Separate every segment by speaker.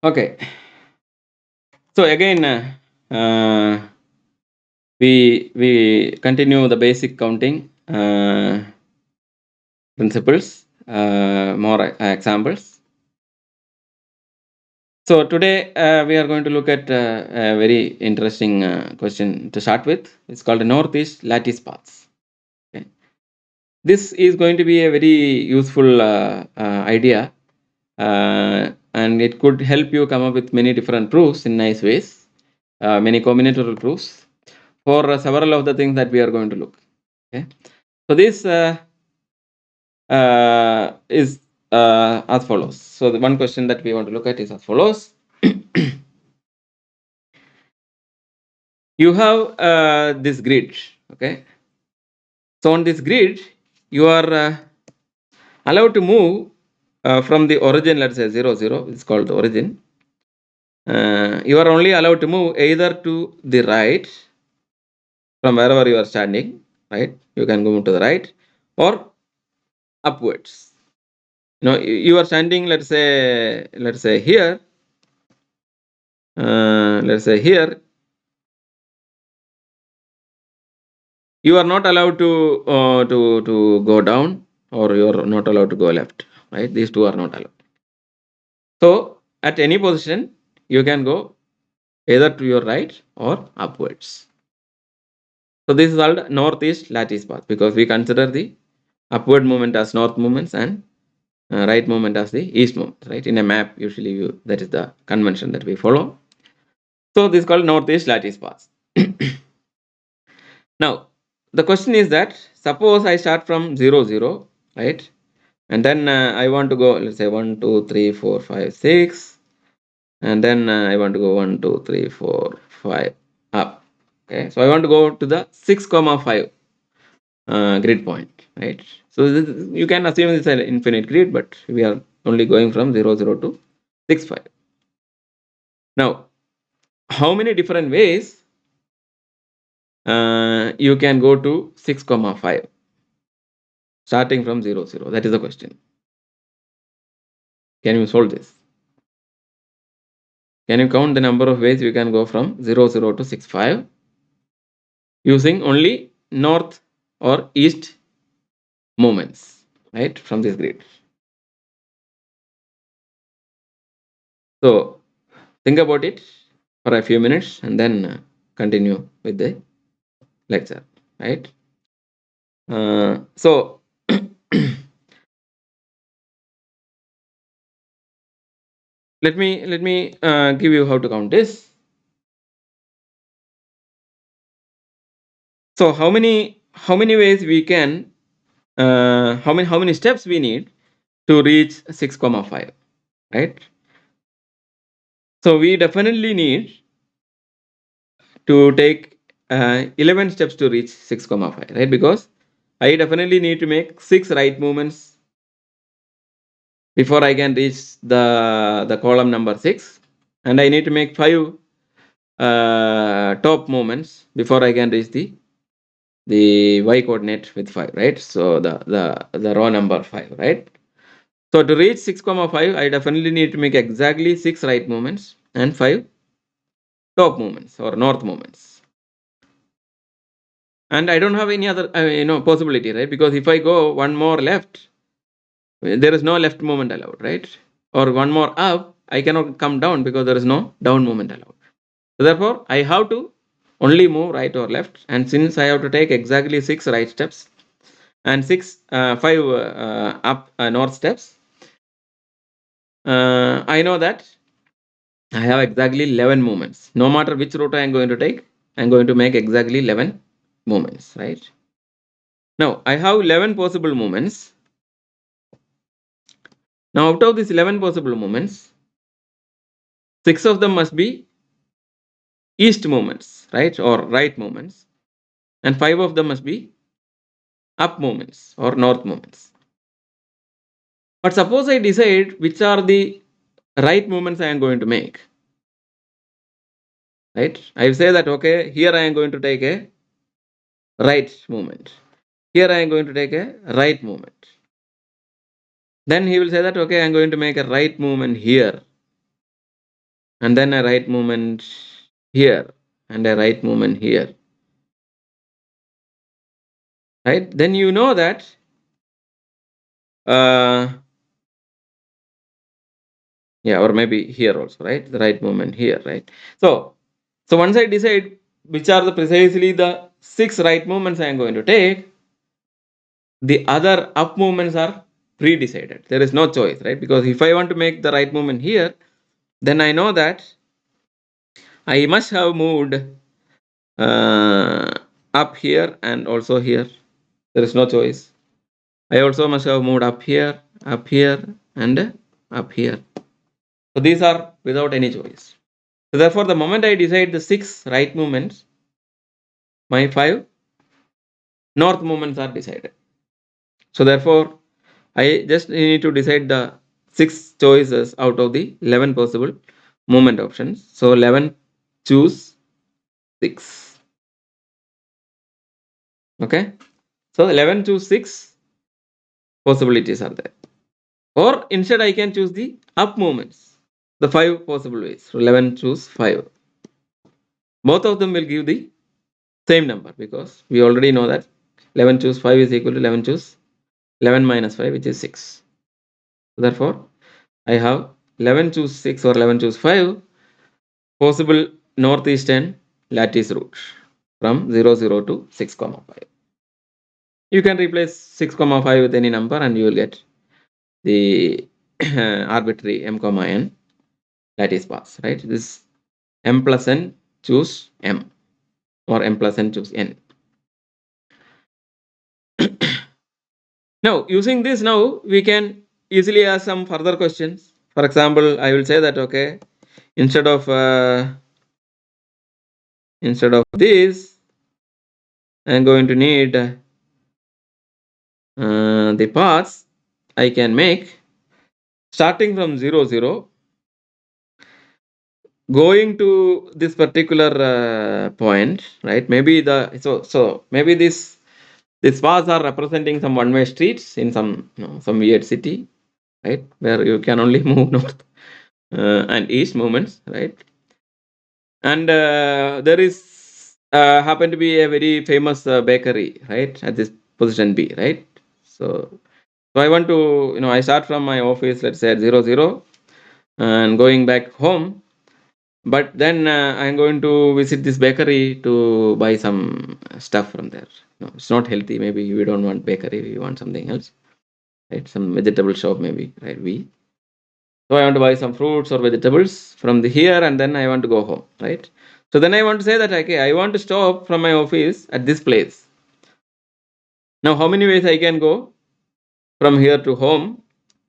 Speaker 1: Okay. So again, we continue the basic counting principles, more examples. So today we are going to look at a very interesting question to start with. It's called the northeast lattice paths. Okay. This is going to be a very useful idea, and it could help you come up with many different proofs in nice ways, many combinatorial proofs for several of the things that we are going to look. Okay. So this is as follows. So the one question that we want to look at is as follows. You have this grid, okay? So on this grid, you are allowed to move from the origin, let's say 0, 0, it's called the origin. You are only allowed to move either to the right from wherever you are standing, right? You can move to the right or upwards. You know, you are standing, let's say here, let's say here, you are not allowed to go down, or you are not allowed to go left, right? These two are not allowed. So at any position, you can go either to your right or upwards. So this is called northeast lattice path because we consider the upward movement as north movements and right movement as the east movement, right? In a map, usually that is the convention that we follow. So this is called northeast lattice path. Now, the question is that suppose I start from 0, 0, right? And then I want to go, let's say 1, 2, 3, 4, 5, 6. And then I want to go 1, 2, 3, 4, 5 up. Okay, so I want to go to the 6,5 grid point, right? So you can assume it's an infinite grid, but we are only going from 0, 0 to 6, 5. Now, how many different ways you can go to 6,5 starting from 0, 0? That is the question. Can you solve this? Can you count the number of ways you can go from 0, 0 to 6, 5 using only north or east movements, right, from this grid? So think about it for a few minutes and then continue with the lecture, right? So let me give you how to count this. So how many ways we can how many steps we need to reach 6,5, right? So we definitely need to take 11 steps to reach 6,5, right? Because I definitely need to make 6 right movements before I can reach the column number 6, and I need to make 5 top movements before I can reach the y coordinate with 5, right? So the row number 5, right? So to reach 6,5, I definitely need to make exactly 6 right movements and 5 top movements or north movements. And I don't have any other possibility, right? Because if I go one more left, there is no left movement allowed, right? Or one more up, I cannot come down because there is no down movement allowed. So therefore, I have to only move right or left. And since I have to take exactly 6 right steps and 5 up north steps, I know that I have exactly 11 movements. No matter which route I am going to take, I am going to make exactly 11 movements, right? Now, I have 11 possible movements. Now, out of these 11 possible movements, 6 of them must be east movements, right, or right movements, and 5 of them must be up movements or north movements. But suppose I decide which are the right movements I am going to make, right? I say that, okay, here I am going to take a right movement. Here I am going to take a right movement. Then he will say that, okay, I am going to make a right movement here. and then a right movement here and a right movement here, right? Then you know that yeah, or maybe here also, right? The right movement here, right? So once I decide which are the precisely the 6 right movements I am going to take, the other up movements are pre-decided. There is no choice, right? Because if I want to make the right movement here, then I know that I must have moved up here and also here. There is no choice. I also must have moved up here, and up here. So these are without any choice. So therefore, the moment I decide the 6 right movements, my 5 north movements are decided. So therefore, I just need to decide the 6 choices out of the 11 possible movement options. So 11 choose 6. Okay. So 11 choose 6 possibilities are there. Or instead I can choose the up movements. The 5 possible ways. So 11 choose 5. Both of them will give the same number because we already know that 11 choose 5 is equal to 11 choose 11 minus 5, which is 6. Therefore, I have 11 choose 6 or 11 choose 5 possible northeastern lattice route from 0, 0 to 6, 5. You can replace 6, 5 with any number and you will get the arbitrary m, n lattice paths, right? This m plus n choose m or m plus n choose n. Now, using this now, we can easily ask some further questions. For example, I will say that, okay, instead of this, I am going to need the paths I can make starting from 0, 0, going to this particular point, right? Maybe maybe these paths are representing some one-way streets in some some weird city, right? Where you can only move north and east movements, right? And there is happen to be a very famous bakery, right, at this position B, right? So I want to, I start from my office, let's say at 0, 0, and going back home. But then I'm going to visit this bakery to buy some stuff from there. No, it's not healthy. Maybe we don't want bakery. We want something else, right? Some vegetable shop, maybe, right? So I want to buy some fruits or vegetables from here, and then I want to go home, right? So then I want to say that, okay, I want to stop from my office at this place. Now, how many ways I can go from here to home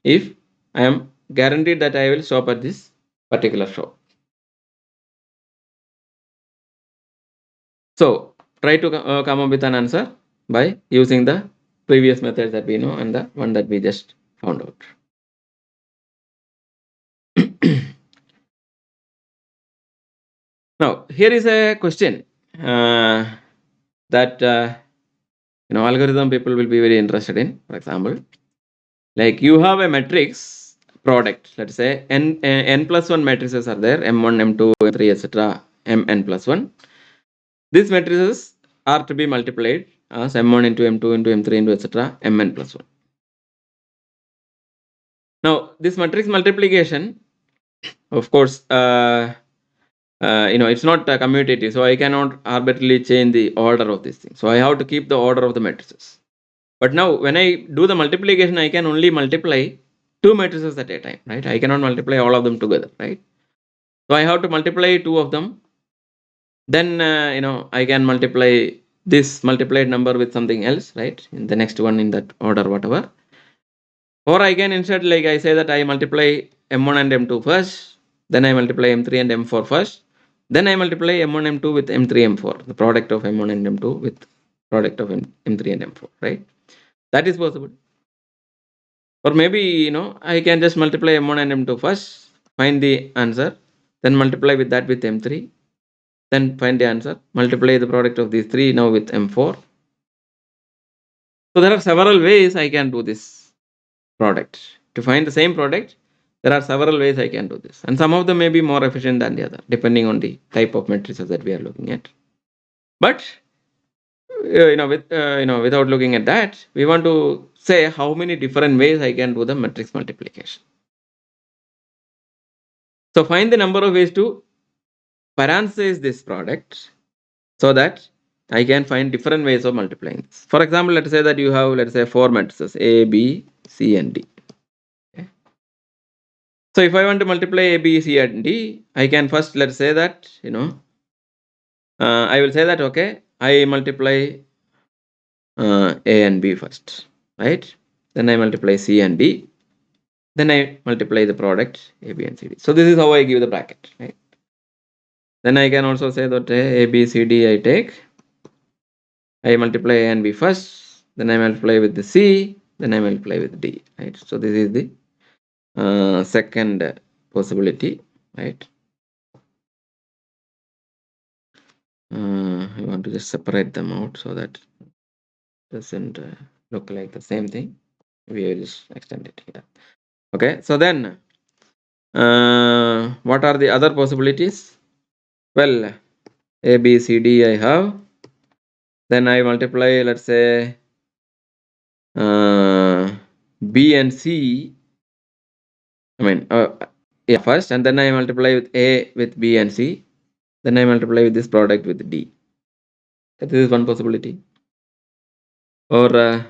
Speaker 1: if I am guaranteed that I will stop at this particular shop? So try to come up with an answer by using the previous methods that we know and the one that we just found out. Now, here is a question that algorithm people will be very interested in. For example, like you have a matrix product. Let's say n plus 1 matrices are there, m1, m2, m3, etc. mn plus 1. These matrices are to be multiplied as m1 into m2 into m3 into etc. mn plus 1. Now, this matrix multiplication, of course, it's not commutative, so I cannot arbitrarily change the order of this thing. So I have to keep the order of the matrices. But now, when I do the multiplication, I can only multiply 2 matrices at a time, right? I cannot multiply all of them together, right? So I have to multiply 2 of them. Then, I can multiply this multiplied number with something else, right? In the next one in that order, whatever. Or I can instead, like I say that I multiply m1 and m2 first, then I multiply m3 and m4 first, then I multiply m1, m2 with m3, m4, the product of m1 and m2 with product of m3 and m4, right? That is possible. Or maybe, I can just multiply m1 and m2 first, find the answer, then multiply with that with m3, then find the answer, multiply the product of these 3 now with m4. So there are several ways I can do this product. To find the same product, There are several ways I can do this, and some of them may be more efficient than the other, depending on the type of matrices that we are looking at. But without looking at that, we want to say how many different ways I can do the matrix multiplication. So find the number of ways to parenthesize this product so that I can find different ways of multiplying this. For example, let's say that you have, let's say, 4 matrices A, B, C, and D. Okay. So if I want to multiply A, B, C, and D, I can first, let's say that, I will say that, okay, I multiply A and B first, right? Then I multiply C and D. Then I multiply the product A, B, and C, D. So this is how I give the bracket, right? Then I can also say that A, B, C, D I take. I multiply A and B first, then I multiply with the C, then I multiply with D, right? So this is the second possibility, right? I want to just separate them out so that it doesn't look like the same thing. We will just extend it here. Okay, so then what are the other possibilities? Well, A, B, C, D I have. Then I multiply, let's say, B and C. First, and then I multiply with A with B and C. Then I multiply with this product with D. This is one possibility. Or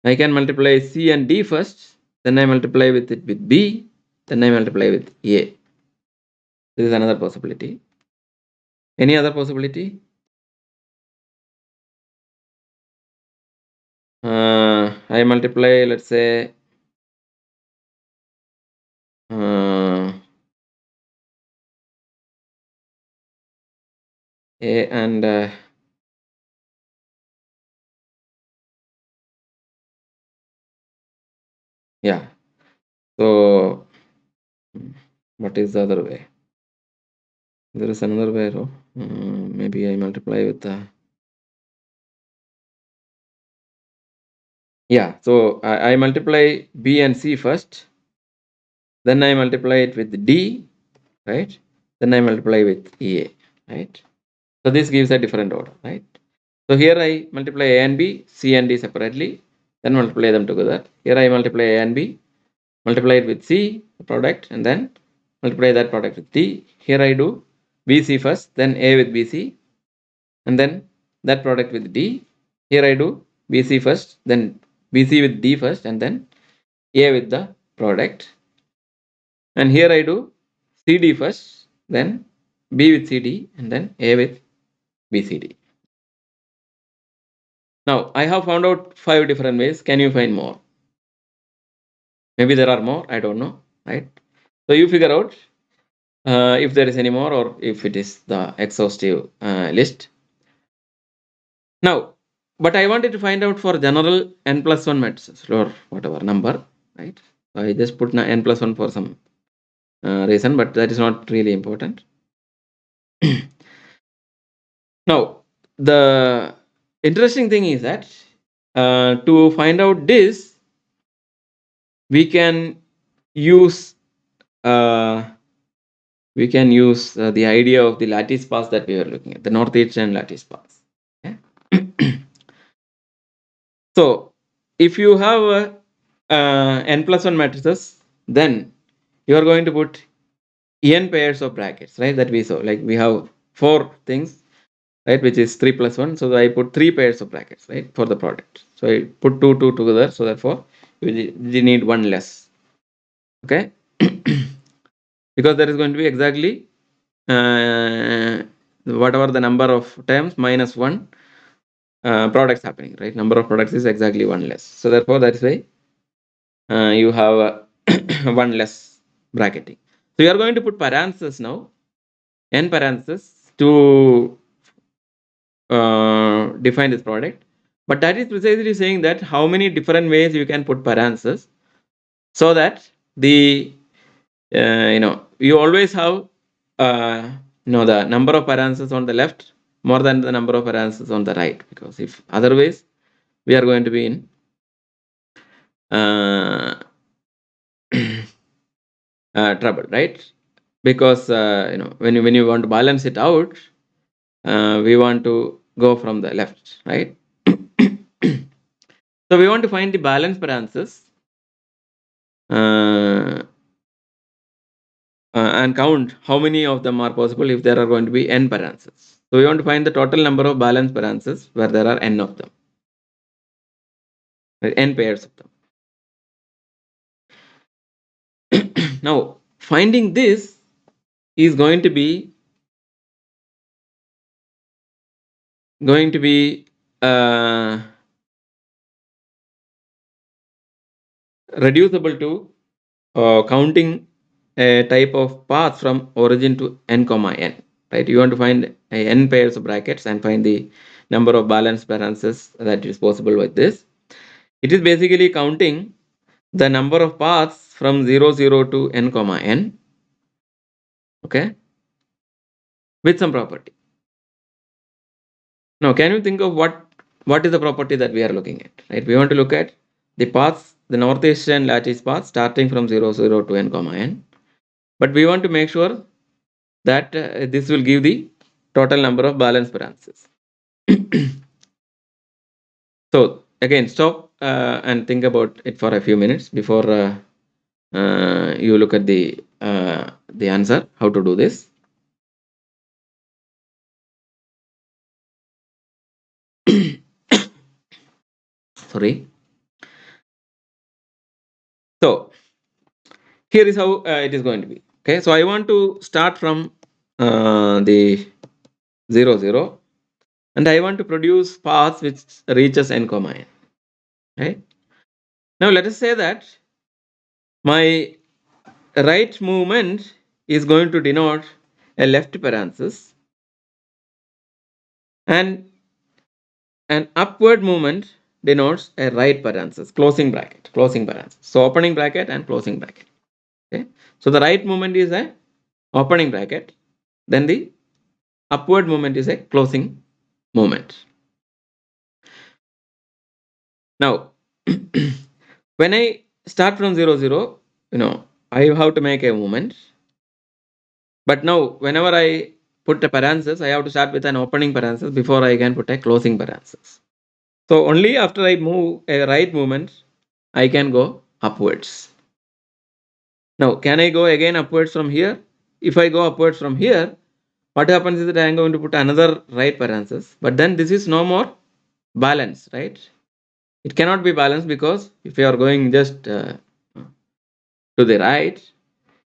Speaker 1: I can multiply C and D first. Then I multiply with it with B. Then I multiply with A. This is another possibility. Any other possibility? I multiply, let's say, A and yeah. So what is the other way? There is another way. Maybe I multiply with the so I multiply B and C first, then I multiply it with D, right? Then I multiply with A, right? So this gives a different order, right? So here I multiply A and B, C and D separately, then multiply them together. Here I multiply A and B, multiply it with C, product, and then multiply that product with D. Here I do BC first, then A with BC, and then that product with D. Here I do BC first, then BC with D first, and then A with the product. And here I do CD first, then B with CD, and then A with BCD. Now I have found out 5 different ways. Can you find more? Maybe there are more, I don't know, right? So you figure out if there is any more or if it is the exhaustive list. Now, but I wanted to find out for general n plus 1 matrices or whatever number, right? So I just put n plus 1 for some reason, but that is not really important. Now, the interesting thing is that to find out this, we can use the idea of the lattice paths that we were looking at, the North-Eastern lattice paths. Okay? So, if you have n plus 1 matrices, then you are going to put n pairs of brackets, right? That we saw. Like we have 4 things, right? Which is 3 plus 1. So I put 3 pairs of brackets, right? For the product. So I put 2 together. So therefore, you need 1 less. Okay? Because there is going to be exactly whatever the number of terms minus 1 products happening, right? Number of products is exactly 1 less. So therefore, that's why you have 1 less bracketing. So you are going to put parentheses now, n parentheses to define this product. But that is precisely saying that how many different ways you can put parentheses so that the you always have the number of parentheses on the left more than the number of parentheses on the right, because if otherwise we are going to be in trouble, right? Because when you want to balance it out, we want to go from the left, right? So we want to find the balance parameters uh, and count how many of them are possible if there are going to be n parameters. So we want to find the total number of balance parameters where there are n of them, right? N pairs of them. Now finding this is going to be uh, reducible to counting a type of path from origin to n comma n, right? You want to find n pairs of brackets and find the number of balance parameters that is possible with this. It is basically counting the number of paths from 0 0 to n comma n, okay, with some property. Now can you think of what is the property that we are looking at, right? We want to look at the paths, the northeastern lattice path starting from 0 0 to n comma n, but we want to make sure that this will give the total number of balance parameters. So again, stop and think about it for a few minutes before you look at the answer, how to do this. Sorry. So here is how it is going to be. Okay, so I want to start from the 0 0, and I want to produce paths which reaches n comma n. Right. Now let us say that my right movement is going to denote a left parenthesis, and an upward movement denotes a right parenthesis, closing parenthesis. So opening bracket and closing bracket. Okay. So the right movement is a opening bracket, then the upward movement is a closing movement. Now, when I start from 0 0, I have to make a movement. But now, whenever I put a parenthesis, I have to start with an opening parenthesis before I can put a closing parenthesis. So only after I move a right movement, I can go upwards. Now, can I go again upwards from here? If I go upwards from here, what happens is that I am going to put another right parenthesis. But then this is no more balanced, right? It cannot be balanced because if you are going just to the right,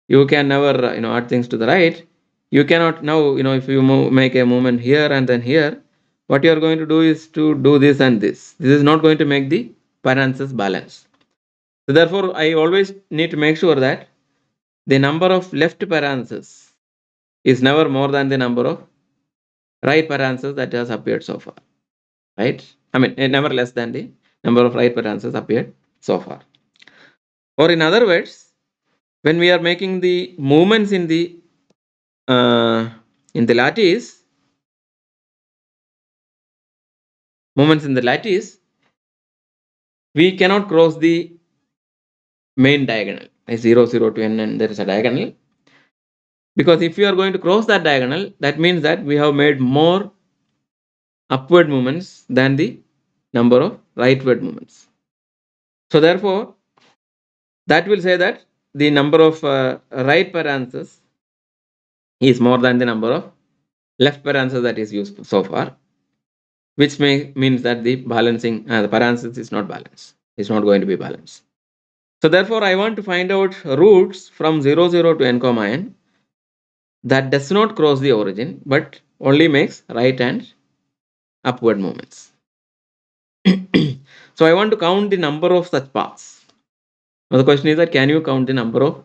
Speaker 1: you can never add things to the right. You cannot now if you make a movement here and then here, what you are going to do is to do this and this. This is not going to make the parenthesis balance. So therefore, I always need to make sure that the number of left parentheses is never more than the number of right parentheses that has appeared so far, right? I mean, never less than the number of right parentheses appeared so far. Or in other words, when we are making the movements in the lattice, we cannot cross the main diagonal, 0 0 to n, and there is a diagonal. Because if you are going to cross that diagonal, that means that we have made more upward movements than the number of rightward movements. So therefore, that will say that the number of right parentheses is more than the number of left parentheses that is used so far, which means that the balancing the parenthesis is not balanced. It's not going to be balanced. So therefore, I want to find out roots from 0 0 to n comma n that does not cross the origin but only makes right and upward movements. So I want to count the number of such paths. Now the question is that can you count the number of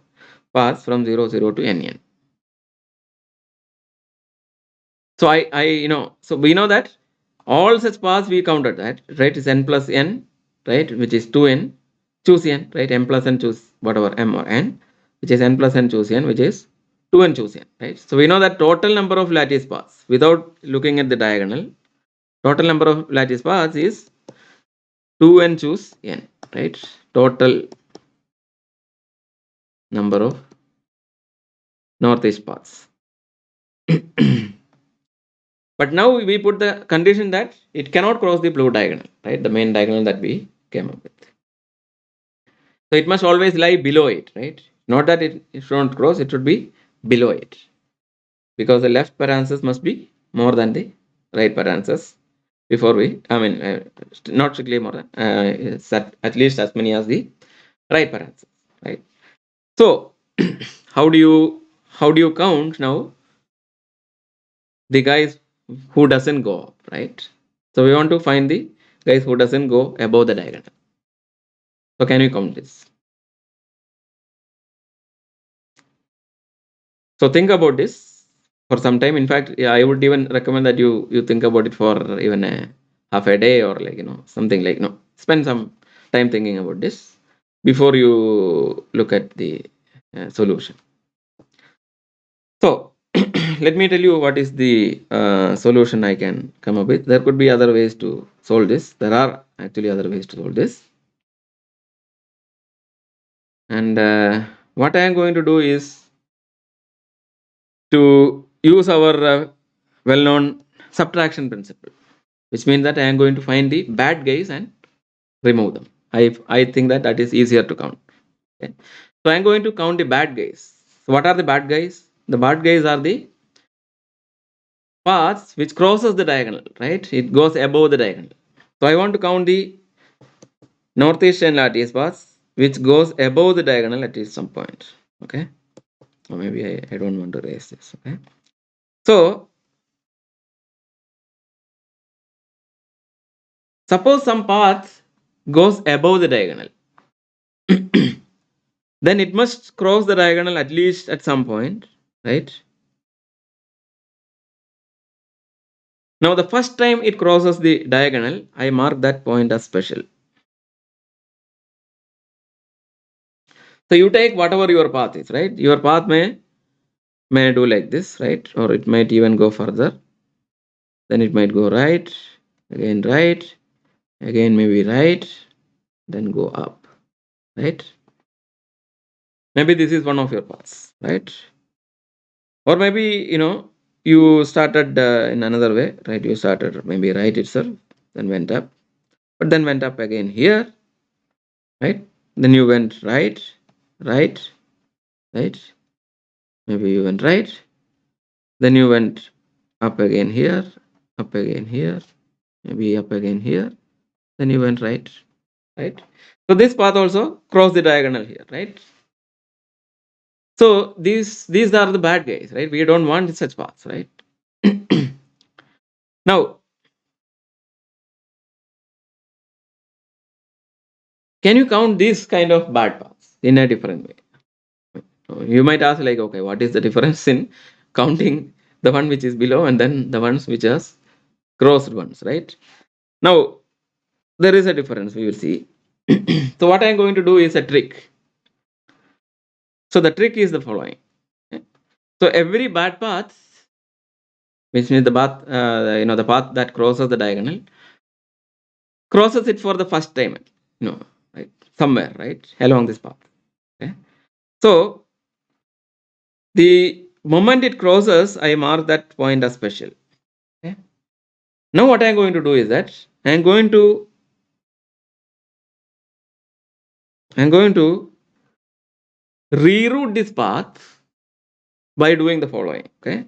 Speaker 1: paths from 0 0 to n? So so we know that all such paths we counted that, right, is n plus n, right, which is 2n, choose n, right, m plus n choose whatever m or n, which is n plus n choose n, which is 2n choose n, right. So we know that total number of lattice paths without looking at the diagonal, total number of lattice paths is 2n choose n, right, total number of northeast paths. But now we put the condition that it cannot cross the blue diagonal, right? The main diagonal that we came up with. So it must always lie below it, right? Not that it shouldn't cross, it should be below it. Because the left parenthesis must be more than the right parenthesis before we, not strictly more than, at least as many as the right parenthesis, right? So how do you count now the guys who doesn't go up, right? So we want to find the guys who doesn't go above the diagonal. So can you count this? So think about this for some time. In fact, yeah, I would even recommend that you think about it for even a half a day, or something like, spend some time thinking about this before you look at the solution. So let me tell you what is the solution I can come up with. There could be other ways to solve this. There are actually other ways to solve this. And what I am going to do is to use our well-known subtraction principle, which means that I am going to find the bad guys and remove them. I think that is easier to count. Okay? So I am going to count the bad guys. So what are the bad guys? The bad guys are the paths which crosses the diagonal, right? It goes above the diagonal. So I want to count the northeast and lattice paths which goes above the diagonal at some point. Okay. Or maybe I don't want to erase this. Okay. So suppose some path goes above the diagonal. Then it must cross the diagonal at least at some point, right? Now the first time it crosses the diagonal, I mark that point as special. So you take whatever your path is, right? Your path may do like this, right? Or it might even go further. Then it might go right, again maybe right, then go up, right? Maybe this is one of your paths, right? Or maybe you started in another way, right? You started maybe right itself, then went up, but then went up again here, right? Then you went right, right, right. Maybe you went right, then you went up again here, maybe up again here, then you went right, right. So this path also cross the diagonal here, right? So these are the bad guys, right? We don't want such paths, right? Now, can you count these kind of bad paths in a different way? You might ask, like, okay, what is the difference in counting the one which is below and then the ones which are crossed ones, right? Now, there is a difference, we will see. So what I am going to do is a trick. So the trick is the following. So every bad path, which means the path, the path that crosses the diagonal, crosses it for the first time, right, somewhere, right, along this path. Okay. So the moment it crosses, I mark that point as special. Okay. Now what I am going to do is that I am going to reroute this path by doing the following. Okay.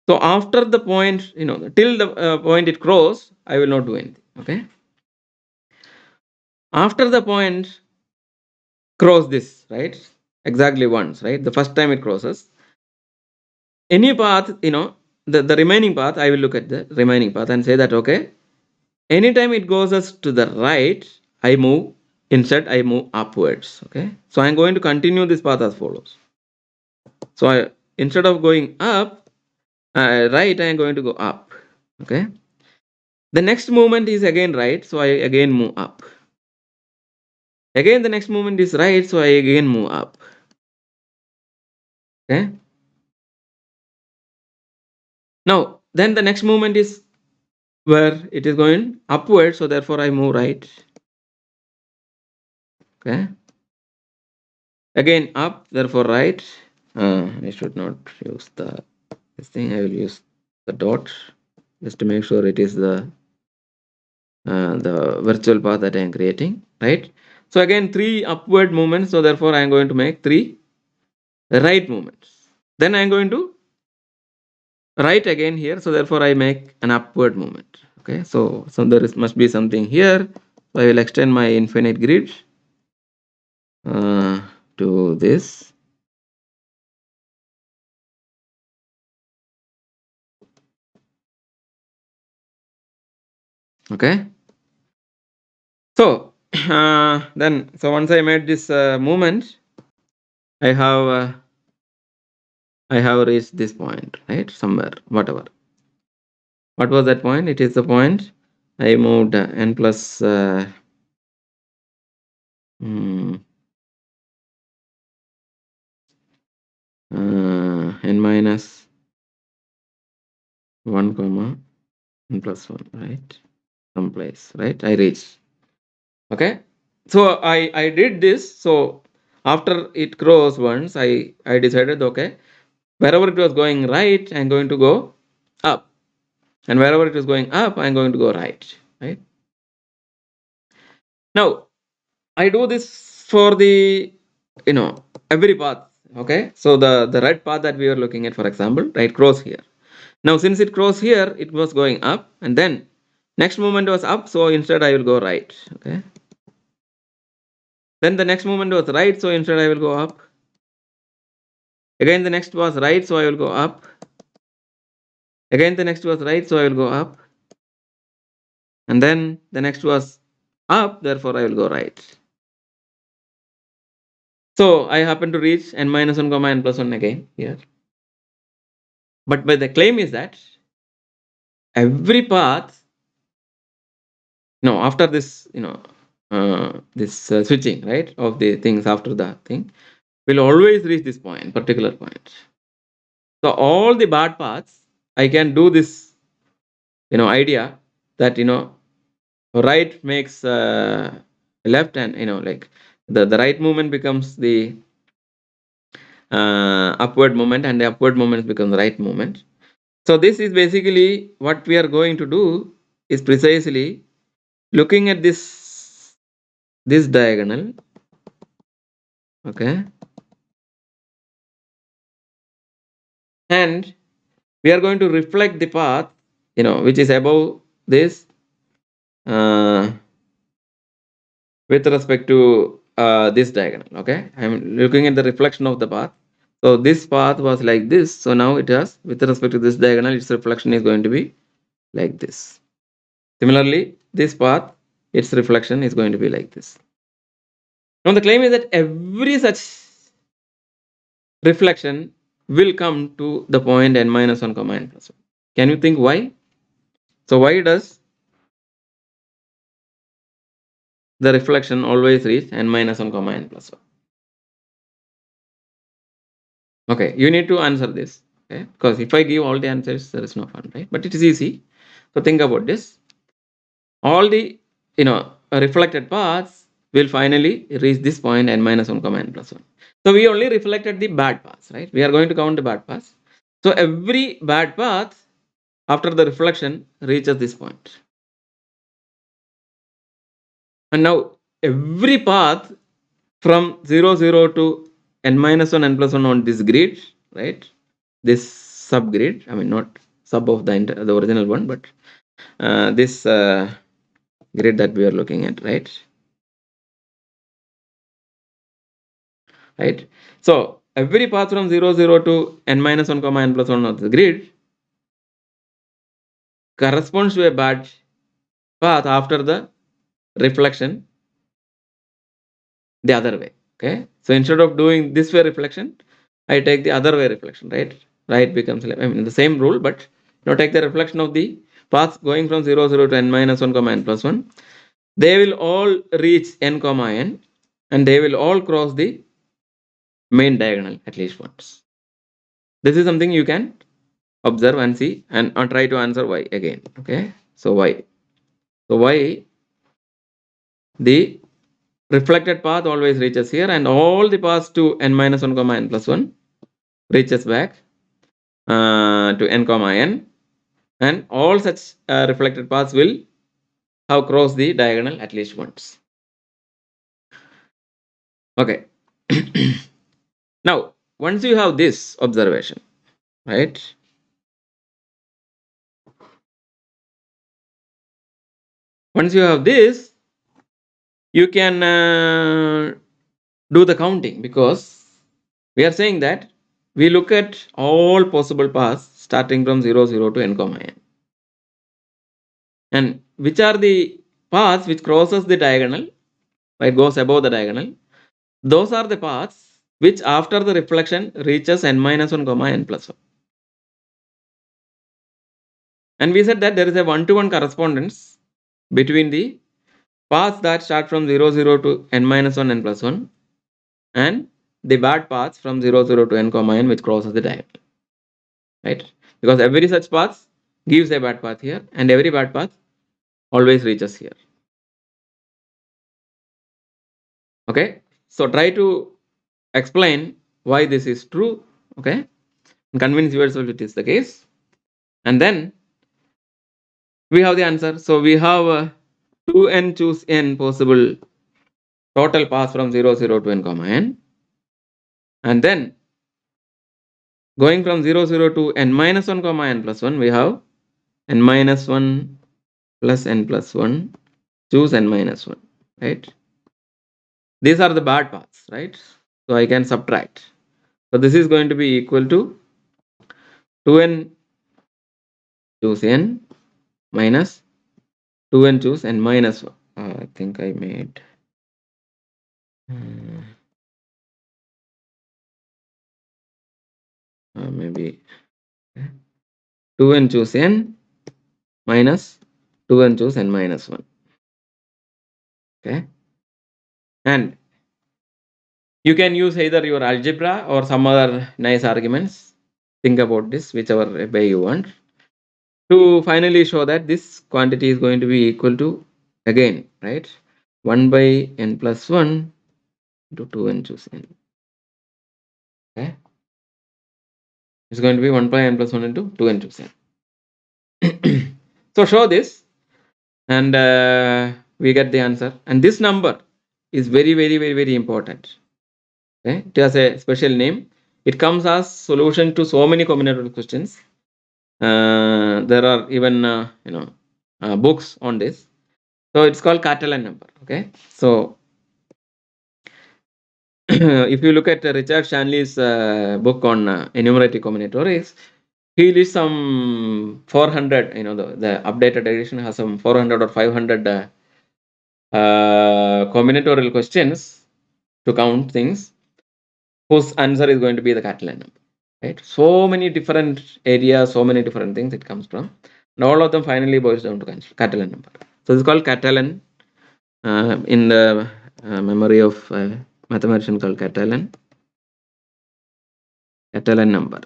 Speaker 1: So after the point, till the point it crosses, I will not do anything. Okay. After the point cross this, right, exactly once, right, the first time it crosses, any path, the remaining path, I will look at the remaining path and say that, okay, anytime it goes us to the right, I move upwards. Okay. So I'm going to continue this path as follows. So instead of going up, right, I am going to go up. Okay. The next movement is again right, so I again move up. Again, the next movement is right, so I again move up. Okay. Now, then the next movement is where it is going upward, so therefore I move right. Okay. Again up, therefore right. I should not use this thing. I will use the dot just to make sure it is the virtual path that I am creating, right? So again, 3 upward movements. So therefore, I am going to make 3 right movements. Then I am going to right again here. So therefore, I make an upward movement. Okay. So there must be something here. So I will extend my infinite grid to this. Okay. So so once I made this movement, I have reached this point, right? Somewhere, whatever. What was that point? It is the point I moved n plus n minus 1 comma n plus 1, right? Someplace, right? I reached. Okay. So I did this. So after it crossed once, I decided, okay, wherever it was going right, I'm going to go up. And wherever it is going up, I'm going to go right. Right. Now I do this for the every path. Okay. So the red path that we were looking at, for example, right, cross here. Now since it crossed here, it was going up, and then next movement was up, so instead I will go right. Okay. Then the next movement was right, so instead I will go up. Again the next was right, so I will go up. Again the next was right, so I will go up. And then the next was up, therefore I will go right. So I happen to reach n minus 1 comma n plus 1 again here. But the claim is that every path, after this, switching, right, of the things after the thing, will always reach this point, particular point. So all the bad paths, I can do this, idea that, right makes left, and, like the right movement becomes the upward movement, and the upward movement becomes the right movement. So this is basically what we are going to do, is precisely looking at this diagonal. Okay. And we are going to reflect the path, which is above this with respect to this diagonal. Okay. I'm looking at the reflection of the path. So this path was like this. So now it has, with respect to this diagonal, its reflection is going to be like this. Similarly, this path, its reflection is going to be like this. Now the claim is that every such reflection will come to the point n minus 1 comma n plus 1. Can you think why? So why does the reflection always reach n minus 1 comma n plus 1? Okay, you need to answer this. Okay, because if I give all the answers, there is no fun, right? But it is easy. So think about this. All the reflected paths will finally reach this point n minus 1 comma n plus 1. So we only reflected the bad paths, right? We are going to count the bad paths. So every bad path after the reflection reaches this point. And now every path from 0, 0 to n minus 1, n plus 1 on this grid, right? This subgrid, I mean not sub of the original one, but this grid that we are looking at, right? Right. So every path from 0, 0 to n minus 1 comma n plus 1 of the grid corresponds to a bad path after the reflection the other way. Okay. So instead of doing this way reflection, I take the other way reflection, right? Right becomes left. I mean the same rule, but take the reflection of the paths going from 0, 0 to n minus 1 comma n plus 1. They will all reach n comma n, and they will all cross the main diagonal at least once. This is something you can observe and see, and try to answer why again. Okay. So why? So why the reflected path always reaches here, and all the paths to n minus 1 comma n plus 1 reaches back to n comma n, and all such reflected paths will have crossed the diagonal at least once. Okay. Now, once you have this observation, right? Once you have this, you can do the counting, because we are saying that we look at all possible paths starting from 0, 0 to n comma n. And which are the paths which crosses the diagonal, right, goes above the diagonal. Those are the paths which after the reflection reaches n minus 1 comma n plus 1. And we said that there is a one-to-one correspondence between the paths that start from 0, 0 to n minus 1 n plus 1 and the bad paths from 0, 0 to n comma n which crosses the diagonal. Right? Because every such path gives a bad path here, and every bad path always reaches here. Okay? So try to explain why this is true. Okay? And convince yourself it is the case. And then we have the answer. So we have 2n choose n possible total paths from 0, 0 to n comma n. And then going from 0, 0 to n minus 1 comma n plus 1, we have n minus 1 plus n plus 1, choose n minus 1, right? These are the bad paths, right? So I can subtract. So this is going to be equal to 2n choose n minus 2n choose n minus 1. I think I made... maybe 2n choose n minus 2n choose n minus 1. Okay. And you can use either your algebra or some other nice arguments. Think about this, whichever way you want, to finally show that this quantity is going to be equal to, again, right, 1 by n plus 1 into 2n choose n. Okay. It's going to be 1 by n plus 1 into 2n choose n. So show this, and we get the answer. And this number is very, very, very, very important. Okay. It has a special name. It comes as solution to so many combinatorial questions. There are even books on this. So it's called Catalan number. Okay. So if you look at Richard Shanley's book on enumerative combinatorics, he lists some 400. The updated edition has some 400 or 500 combinatorial questions to count things, whose answer is going to be the Catalan number. Right? So many different areas, so many different things it comes from, and all of them finally boils down to Catalan number. So it's called Catalan in the memory of mathematician called Catalan number.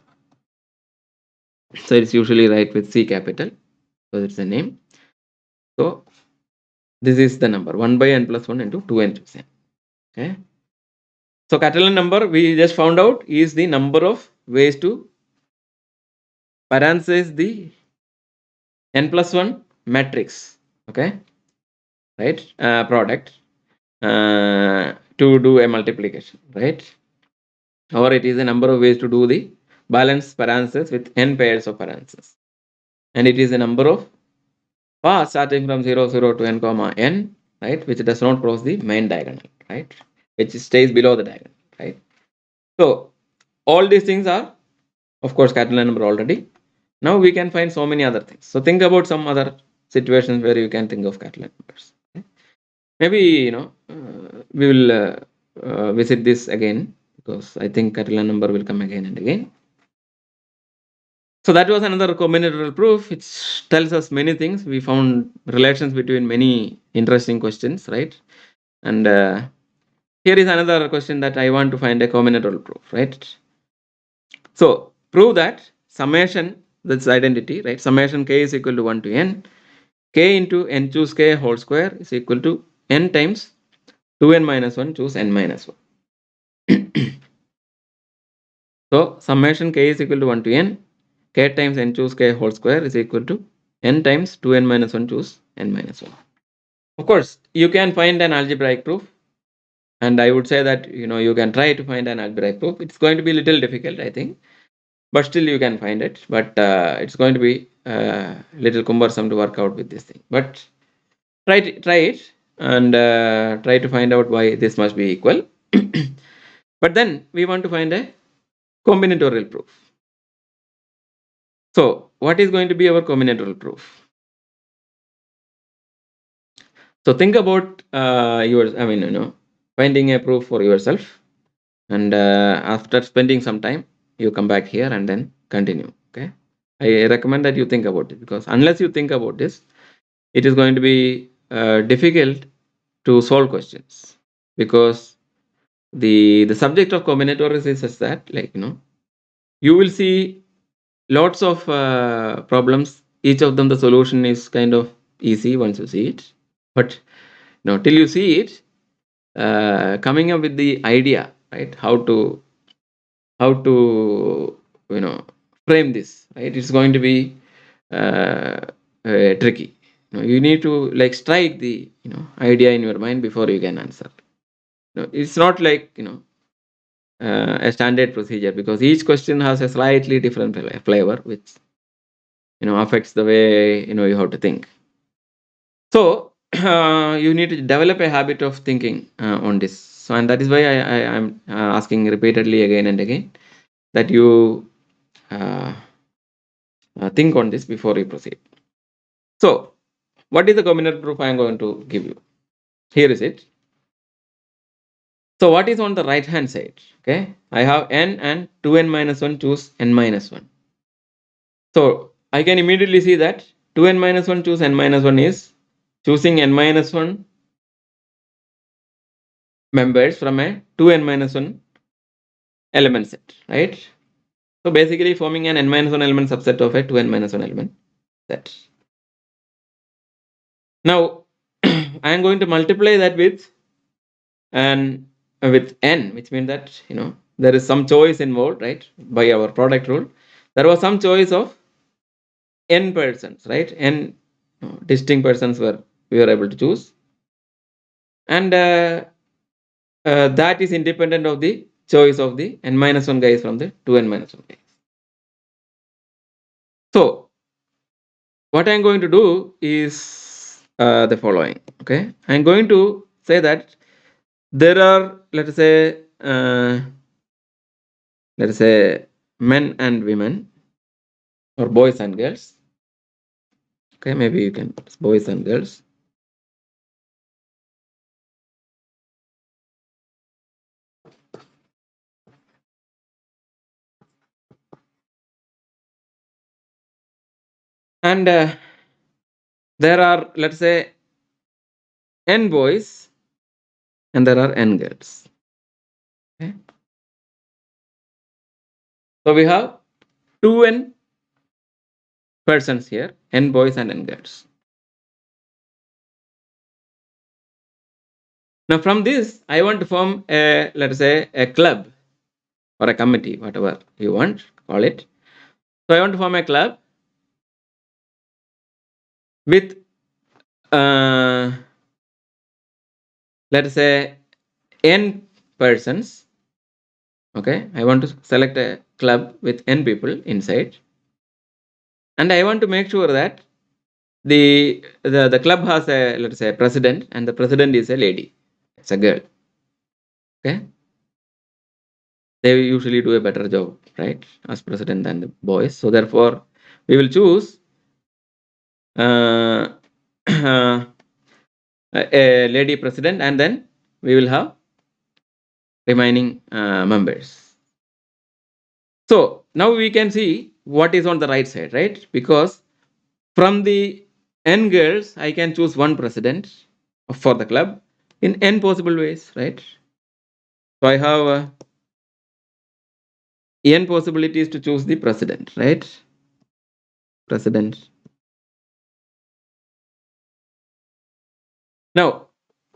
Speaker 1: So it's usually right with C capital, so it's the name. So this is the number 1 by n plus 1 into 2n choose n. Okay. So Catalan number we just found out is the number of ways to parenthesize the n plus 1 matrix. Okay. Right. Product to do a multiplication. Right. Or it is a number of ways to do the balance parentheses with n pairs of parentheses. And it is a number of paths starting from 0, 0 to n comma n, right, which does not cross the main diagonal, right, which stays below the diagonal, right. So all these things are, of course, Catalan number already. Now we can find so many other things. So think about some other situations where you can think of Catalan numbers. Okay? Maybe we will visit this again, because I think Catalan number will come again and again. So that was another combinatorial proof, which tells us many things. We found relations between many interesting questions, right? And here is another question that I want to find a combinatorial proof, right? So prove that summation, that's identity, right? Summation k is equal to 1 to n. K into n choose k whole square is equal to n times 2n minus 1 choose n minus 1. So summation k is equal to 1 to n. K times n choose k whole square is equal to n times 2n minus 1 choose n minus 1. Of course, you can find an algebraic proof, and I would say that you can try to find an algebraic proof. It's going to be a little difficult, I think, but still you can find it. But it's going to be little cumbersome to work out with this thing. But try it and try to find out why this must be equal. But then we want to find a combinatorial proof. So what is going to be our combinatorial proof? So think about finding a proof for yourself, and after spending some time, you come back here and then continue. Okay, I recommend that you think about it, because unless you think about this, it is going to be difficult to solve questions, because the subject of combinatorics is such that, you will see lots of problems. Each of them, the solution is kind of easy once you see it, but till you see it, coming up with the idea, right, how to frame this, right, it's going to be uh, tricky. You need to strike the idea in your mind before you can answer. It's not like a standard procedure, because each question has a slightly different flavor, which affects the way you have to think. So you need to develop a habit of thinking on this. So, and that is why I'm asking repeatedly again and again that you uh, think on this before you proceed. So, what is the combinatorial proof I am going to give you? Here is it. So, what is on the right hand side? Okay, I have n and 2n minus 1 choose n minus 1. So, I can immediately see that 2n minus 1 choose n minus 1 is choosing n minus 1 members from a 2n minus 1 element set, right? So basically forming an n minus 1 element subset of a 2n minus 1 element set. Now I am going to multiply that with n, which means that there is some choice involved, right? By our product rule, there was some choice of n persons, right? N distinct persons we were able to choose, and that is independent of the choice of the n minus 1 guys from the 2n minus 1 guys. So what I'm going to do is the following. Okay, I'm going to say that there are, let us say men and women, or boys and girls. Okay, maybe you can put boys and girls. And there are, let's say, n boys and there are n girls. Okay. So we have 2n persons here, n boys and n girls. Now from this, I want to form a, let's say, a club or a committee, whatever you want, call it. So I want to form a club with, let us say, n persons. Okay, I want to select a club with n people inside, and I want to make sure that the club has a, let's say, a president, and the president is a lady. It's a girl. Okay, they usually do a better job, right, as president than the boys. So therefore, we will choose uh, a lady president, and then we will have remaining members. So now we can see what is on the right side, right? Because from the n girls, I can choose one president for the club in n possible ways, right? So I have n possibilities to choose the president, right? President. Now,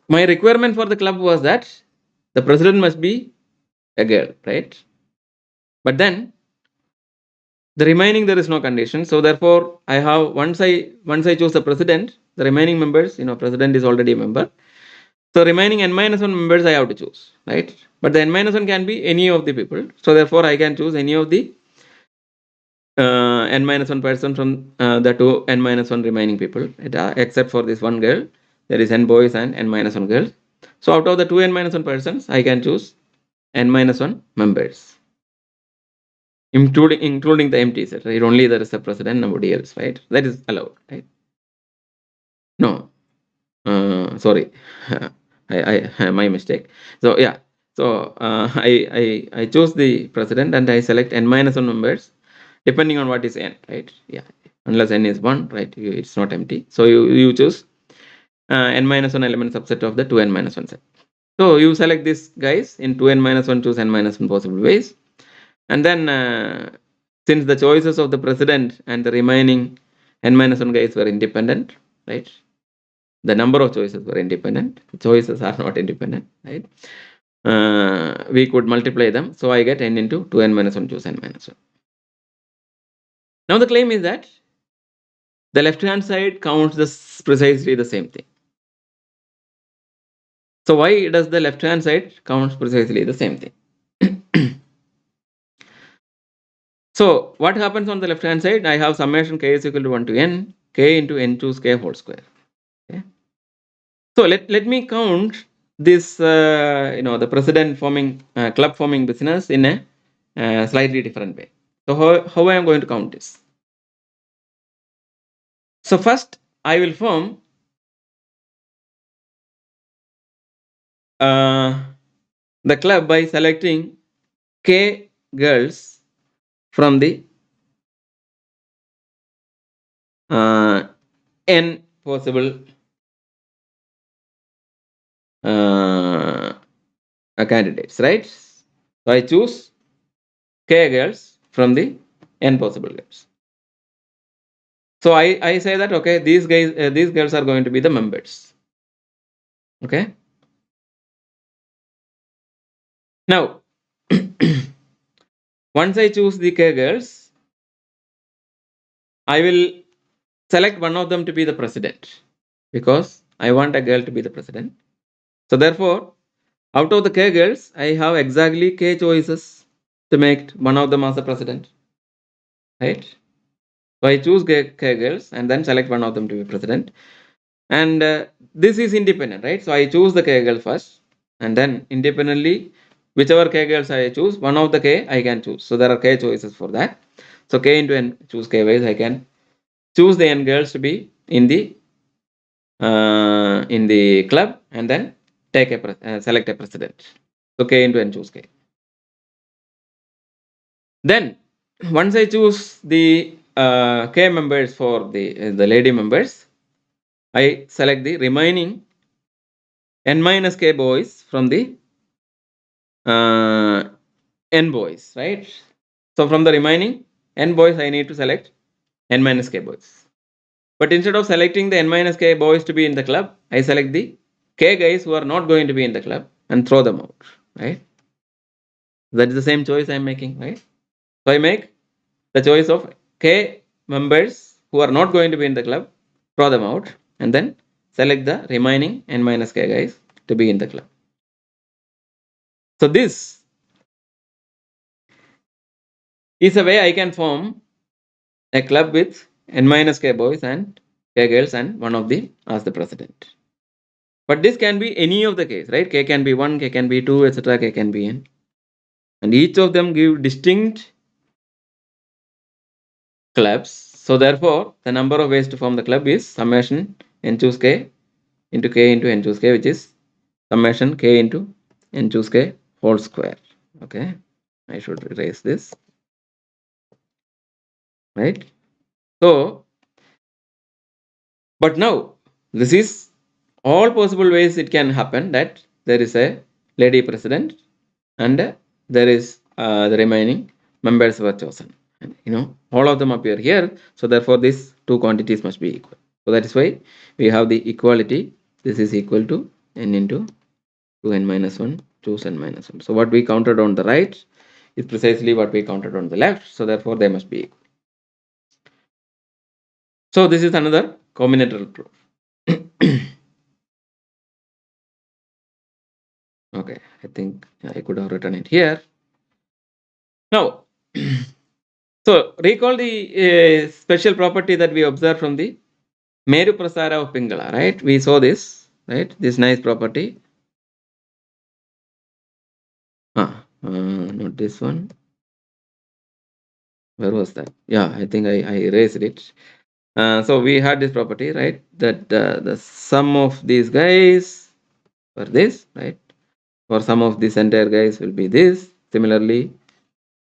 Speaker 1: my requirement for the club was that the president must be a girl, right? But then the remaining there is no condition. So therefore, I have once I choose the president, the remaining members, president is already a member. So remaining n minus 1 members I have to choose, right? But the n minus 1 can be any of the people. So therefore, I can choose any of the n minus 1 person from the two n minus 1 remaining people, except for this one girl. There is n boys and n minus 1 girls. So out of the two n minus 1 persons, I can choose n minus 1 members, including the empty set, right? Only there is a president, nobody else, right? That is allowed, right? No, sorry, my mistake. So yeah, so I choose the president and I select n minus 1 members depending on what is n, right? Yeah, unless n is 1, right? It's not empty. So you choose n minus 1 element subset of the 2n minus 1 set. So you select these guys in 2n minus 1, choose n minus 1 possible ways. And then since the choices of the president and the remaining n minus 1 guys were independent, right? The number of choices were independent. The choices are not independent, right? We could multiply them. So I get n into 2n minus 1 choose n minus 1. Now the claim is that the left hand side counts precisely the same thing. So why does the left hand side counts precisely the same thing? So what happens on the left hand side? I have summation k is equal to 1 to n, k into n choose k whole square. Okay. So let me count this the president forming club forming business in a slightly different way. So how I am going to count this? So first I will form the club by selecting k girls from the n possible candidates, right? So I choose k girls from the n possible girls. So I say that okay, these girls are going to be the members. Okay. Now once I choose the k girls, I will select one of them to be the president because I want a girl to be the president. So therefore, out of the k girls, I have exactly k choices to make one of them as the president, right? So I choose k girls and then select one of them to be president. And this is independent, right? So I choose the k girl first and then independently, whichever k girls I choose, one of the k I can choose. So there are k choices for that. So k into n choose k ways I can choose the n girls to be in the club and then take select a president. So k into n choose k. Then once I choose the k members for the lady members, I select the remaining n minus k boys from the n boys, right? So from the remaining n boys, I need to select n minus k boys. But instead of selecting the n minus k boys to be in the club, I select the k guys who are not going to be in the club and throw them out, right? That is the same choice I'm making, right? So I make the choice of k members who are not going to be in the club, throw them out, and then select the remaining n minus k guys to be in the club. So this is a way I can form a club with n minus k boys and k girls and one of them as the president. But this can be any of the case, right? K can be 1, k can be 2, etc. K can be n. And each of them give distinct clubs. So therefore, the number of ways to form the club is summation n choose k into k into n choose k, which is summation k into n choose k whole square. Okay, I should erase this, right? So, but now this is all possible ways it can happen that there is a lady president and there is the remaining members were chosen. And, all of them appear here. So therefore, these two quantities must be equal. So that is why we have the equality. This is equal to n into 2n minus 1 choose n minus 1. So what we counted on the right is precisely what we counted on the left. So therefore they must be equal. So this is another combinatorial proof. Okay, I think I could have written it here. Now, so recall the special property that we observed from the Meru Prasara of Pingala, right? We saw this, right? This nice property. Not this one. Where was that? Yeah, I think I erased it. So we had this property, right? That the sum of these guys for this, right? For sum of this entire guys will be this. Similarly,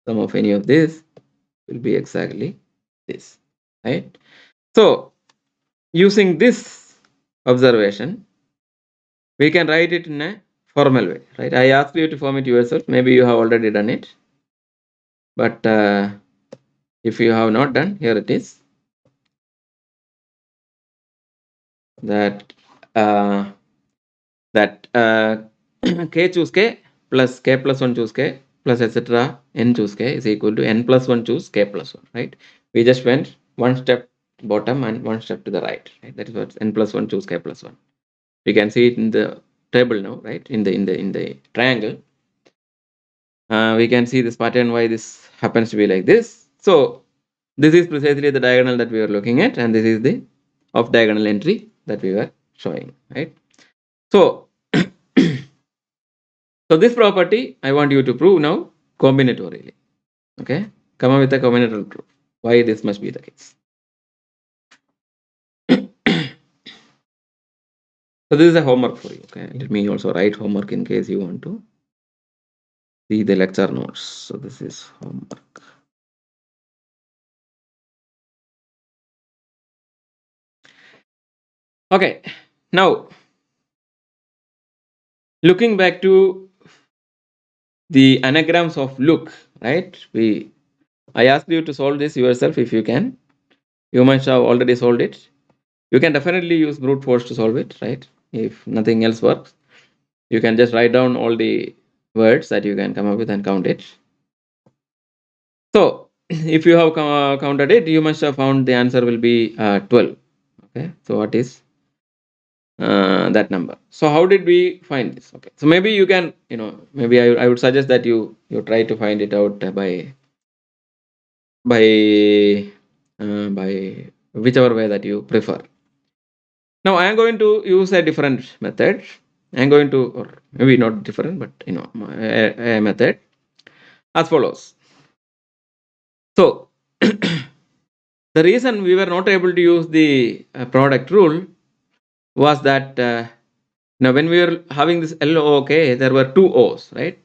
Speaker 1: sum of any of this will be exactly this, right? So using this observation, we can write it in a formal way, right? I asked you to form it yourself. Maybe you have already done it, but if you have not done, here it is. That k choose k plus k plus 1 choose k plus etc. n choose k is equal to n plus 1 choose k plus 1, right? We just went one step bottom and one step to the right, right? That is what n plus 1 choose k plus 1. We can see it in the table now, right? In the triangle. We can see this pattern why this happens to be like this. So this is precisely the diagonal that we are looking at, and this is the off diagonal entry that we were showing, right? So so this property I want you to prove now combinatorially. Okay, come up with a combinatorial proof why this must be the case. So this is a homework for you. Okay, let me also write homework in case you want to see the lecture notes. So this is homework. Okay, now looking back to the anagrams of look, right? I asked you to solve this yourself if you can. You must have already solved it. You can definitely use brute force to solve it, right? If nothing else works, you can just write down all the words that you can come up with and count it. So if you have counted it, you must have found the answer will be 12. Okay, so what is that number? So how did we find this? Okay, so maybe you can, maybe I would suggest that you try to find it out by whichever way that you prefer. Now I am going to use a different method. I am going to, or maybe not different, but a method as follows. So the reason we were not able to use the product rule was that now when we were having this LOOK, there were two O's, right?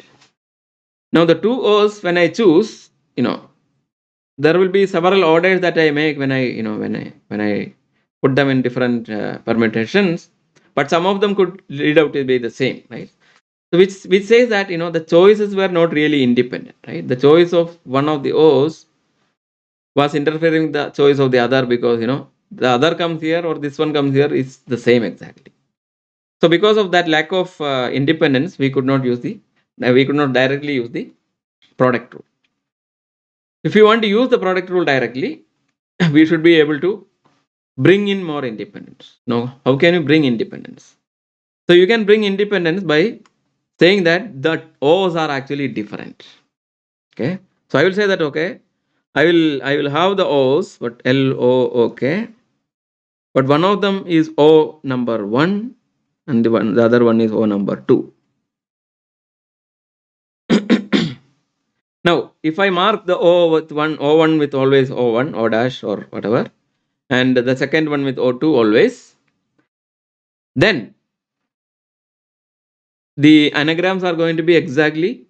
Speaker 1: Now the two O's, when I choose, there will be several orders that I make when I put them in different permutations, but some of them could lead out to be the same, right? So which says that the choices were not really independent, right? The choice of one of the O's was interfering with the choice of the other because the other comes here or this one comes here is the same exactly. So because of that lack of independence, we could not directly use the product rule. If you want to use the product rule directly, we should be able to bring in more independence. Now, how can you bring independence? So you can bring independence by saying that the O's are actually different. Okay. So I will say that okay, I will have the O's, but LOOK, but one of them is O number 1 and the other one is O number 2. Now, if I mark the O1 with always O1, O dash or whatever, and the second one with O2 always, then the anagrams are going to be exactly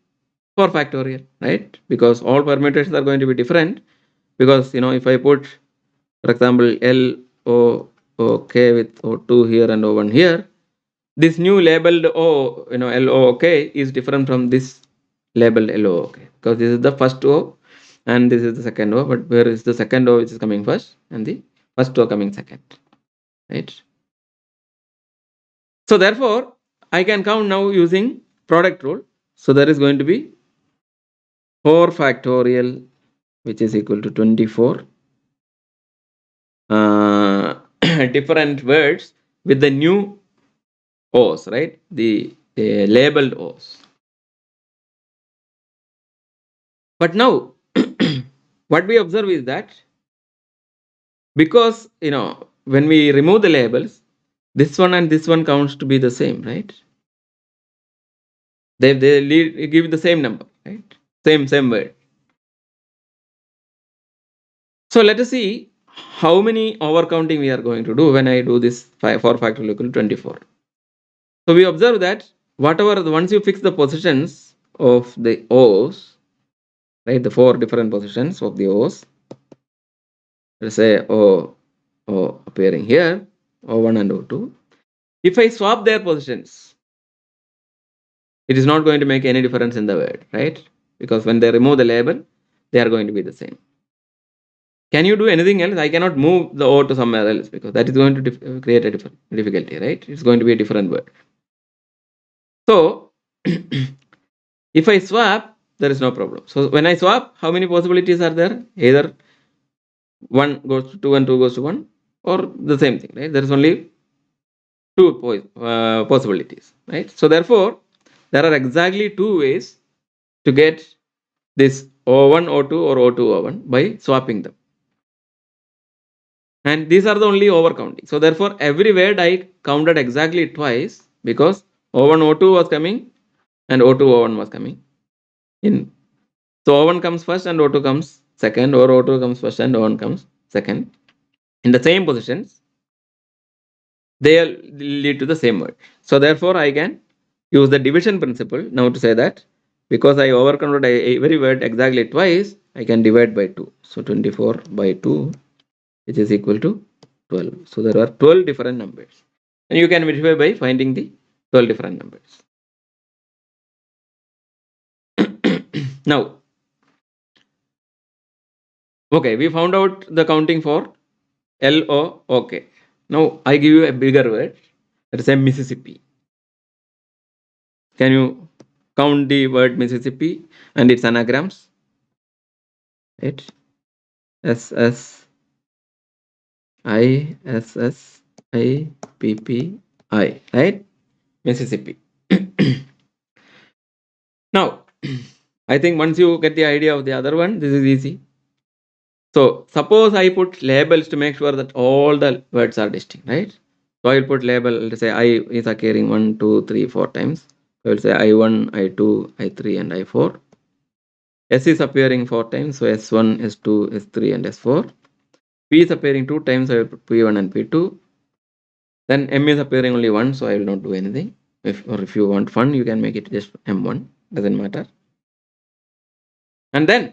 Speaker 1: 4 factorial, right? Because all permutations are going to be different. Because if I put, for example, LOOK with O2 here and O1 here, this new labeled LOOK is different from this labeled LOOK because this is the first O and this is the second O, but where is the second O which is coming first and the first O coming second, right? So therefore, I can count now using product rule. So there is going to be 4 factorial, which is equal to 24 different words with the new O's, right? The labeled O's. But now, what we observe is that because, when we remove the labels, this one and this one counts to be the same, right? They give the same number, right? Same word. So let us see how many overcounting we are going to do when I do this 4 factorial equal to 24. So we observe that once you fix the positions of the O's, right, the 4 different positions of the O's, let's say O appearing here, O1 and O2. If I swap their positions, it is not going to make any difference in the word, right? Because when they remove the label, they are going to be the same. Can you do anything else? I cannot move the O to somewhere else because that is going to create a different difficulty, right? It's going to be a different word. So, if I swap, there is no problem. So, when I swap, how many possibilities are there? Either 1 goes to 2 and 2 goes to 1, or the same thing, right? There is only two possibilities, right? So, therefore, there are exactly two ways to get this O1, O2 or O2, O1 by swapping them. And these are the only overcounting. So therefore, every word I counted exactly twice because O1, O2 was coming and O2, O1 was coming in. So O1 comes first and O2 comes second, or O2 comes first and O1 comes second. In the same positions, they lead to the same word. So therefore, I can use the division principle now to say that because I overcounted every word exactly twice, I can divide by 2. So 24 by 2, which is equal to 12. So there are 12 different numbers. And you can verify by finding the 12 different numbers. Now, okay, we found out the counting for LO. Okay. Now I give you a bigger word. Let's say Mississippi. Can you count the word Mississippi and its anagrams? Right. SSISSIPPI. Right. Mississippi. Now, I think once you get the idea of the other one, this is easy. So suppose I put labels to make sure that all the words are distinct, right? So I will put label, let's say I is occurring 1, 2, 3, 4 times. I will say I1, I2, I3 and I4. S is appearing 4 times, so S1, S2, S3 and S4. P is appearing 2 times, so I will put P1 and P2. Then M is appearing only 1, so I will not do anything. If you want fun, you can make it just M1, doesn't matter. And then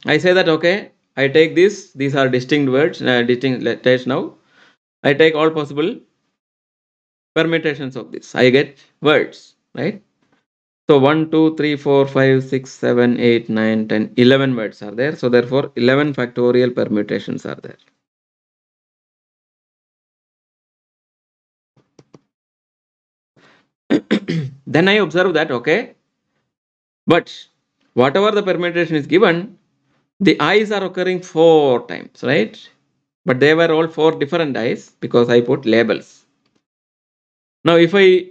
Speaker 1: I say that okay, I take these are distinct words, distinct letters now. I take all possible permutations of this. I get words, right? So 1, 2, 3, 4, 5, 6, 7, 8, 9, 10, 11 words are there. So therefore 11 factorial permutations are there. Then I observe that okay, but whatever the permutation is given, the i's are occurring 4 times, right? But they were all 4 different i's because I put labels. Now if I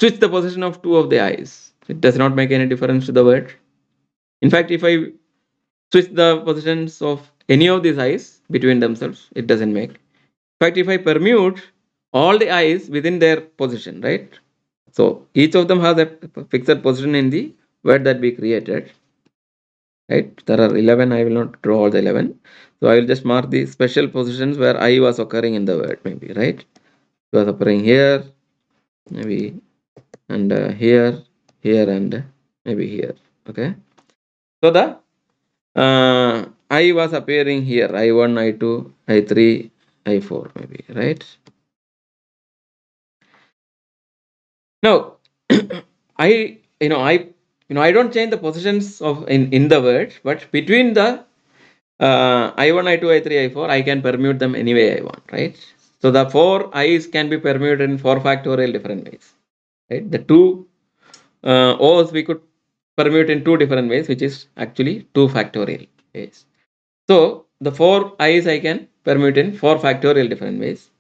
Speaker 1: switch the position of 2 of the i's, it does not make any difference to the word. In fact, if I switch the positions of any of these i's between themselves, it doesn't make. In fact, if I permute all the i's within their position, right? So each of them has a fixed position in the word that we created, right? There are 11. I will not draw all the 11. So I will just mark the special positions where I was occurring in the word, maybe, right? It was occurring here, maybe, and here, and maybe here. Okay. So the I was appearing here. I1, I2, I3, I4, maybe, right? Now, I don't change the positions of in the word, but between the I1, I2, I3, I4, I can permute them any way I want, right? So the 4 i's can be permuted in 4 factorial different ways, right? The 2 O's we could permute in two different ways, which is actually 2 factorial ways. So the 4 i's I can permute in 4 factorial different ways.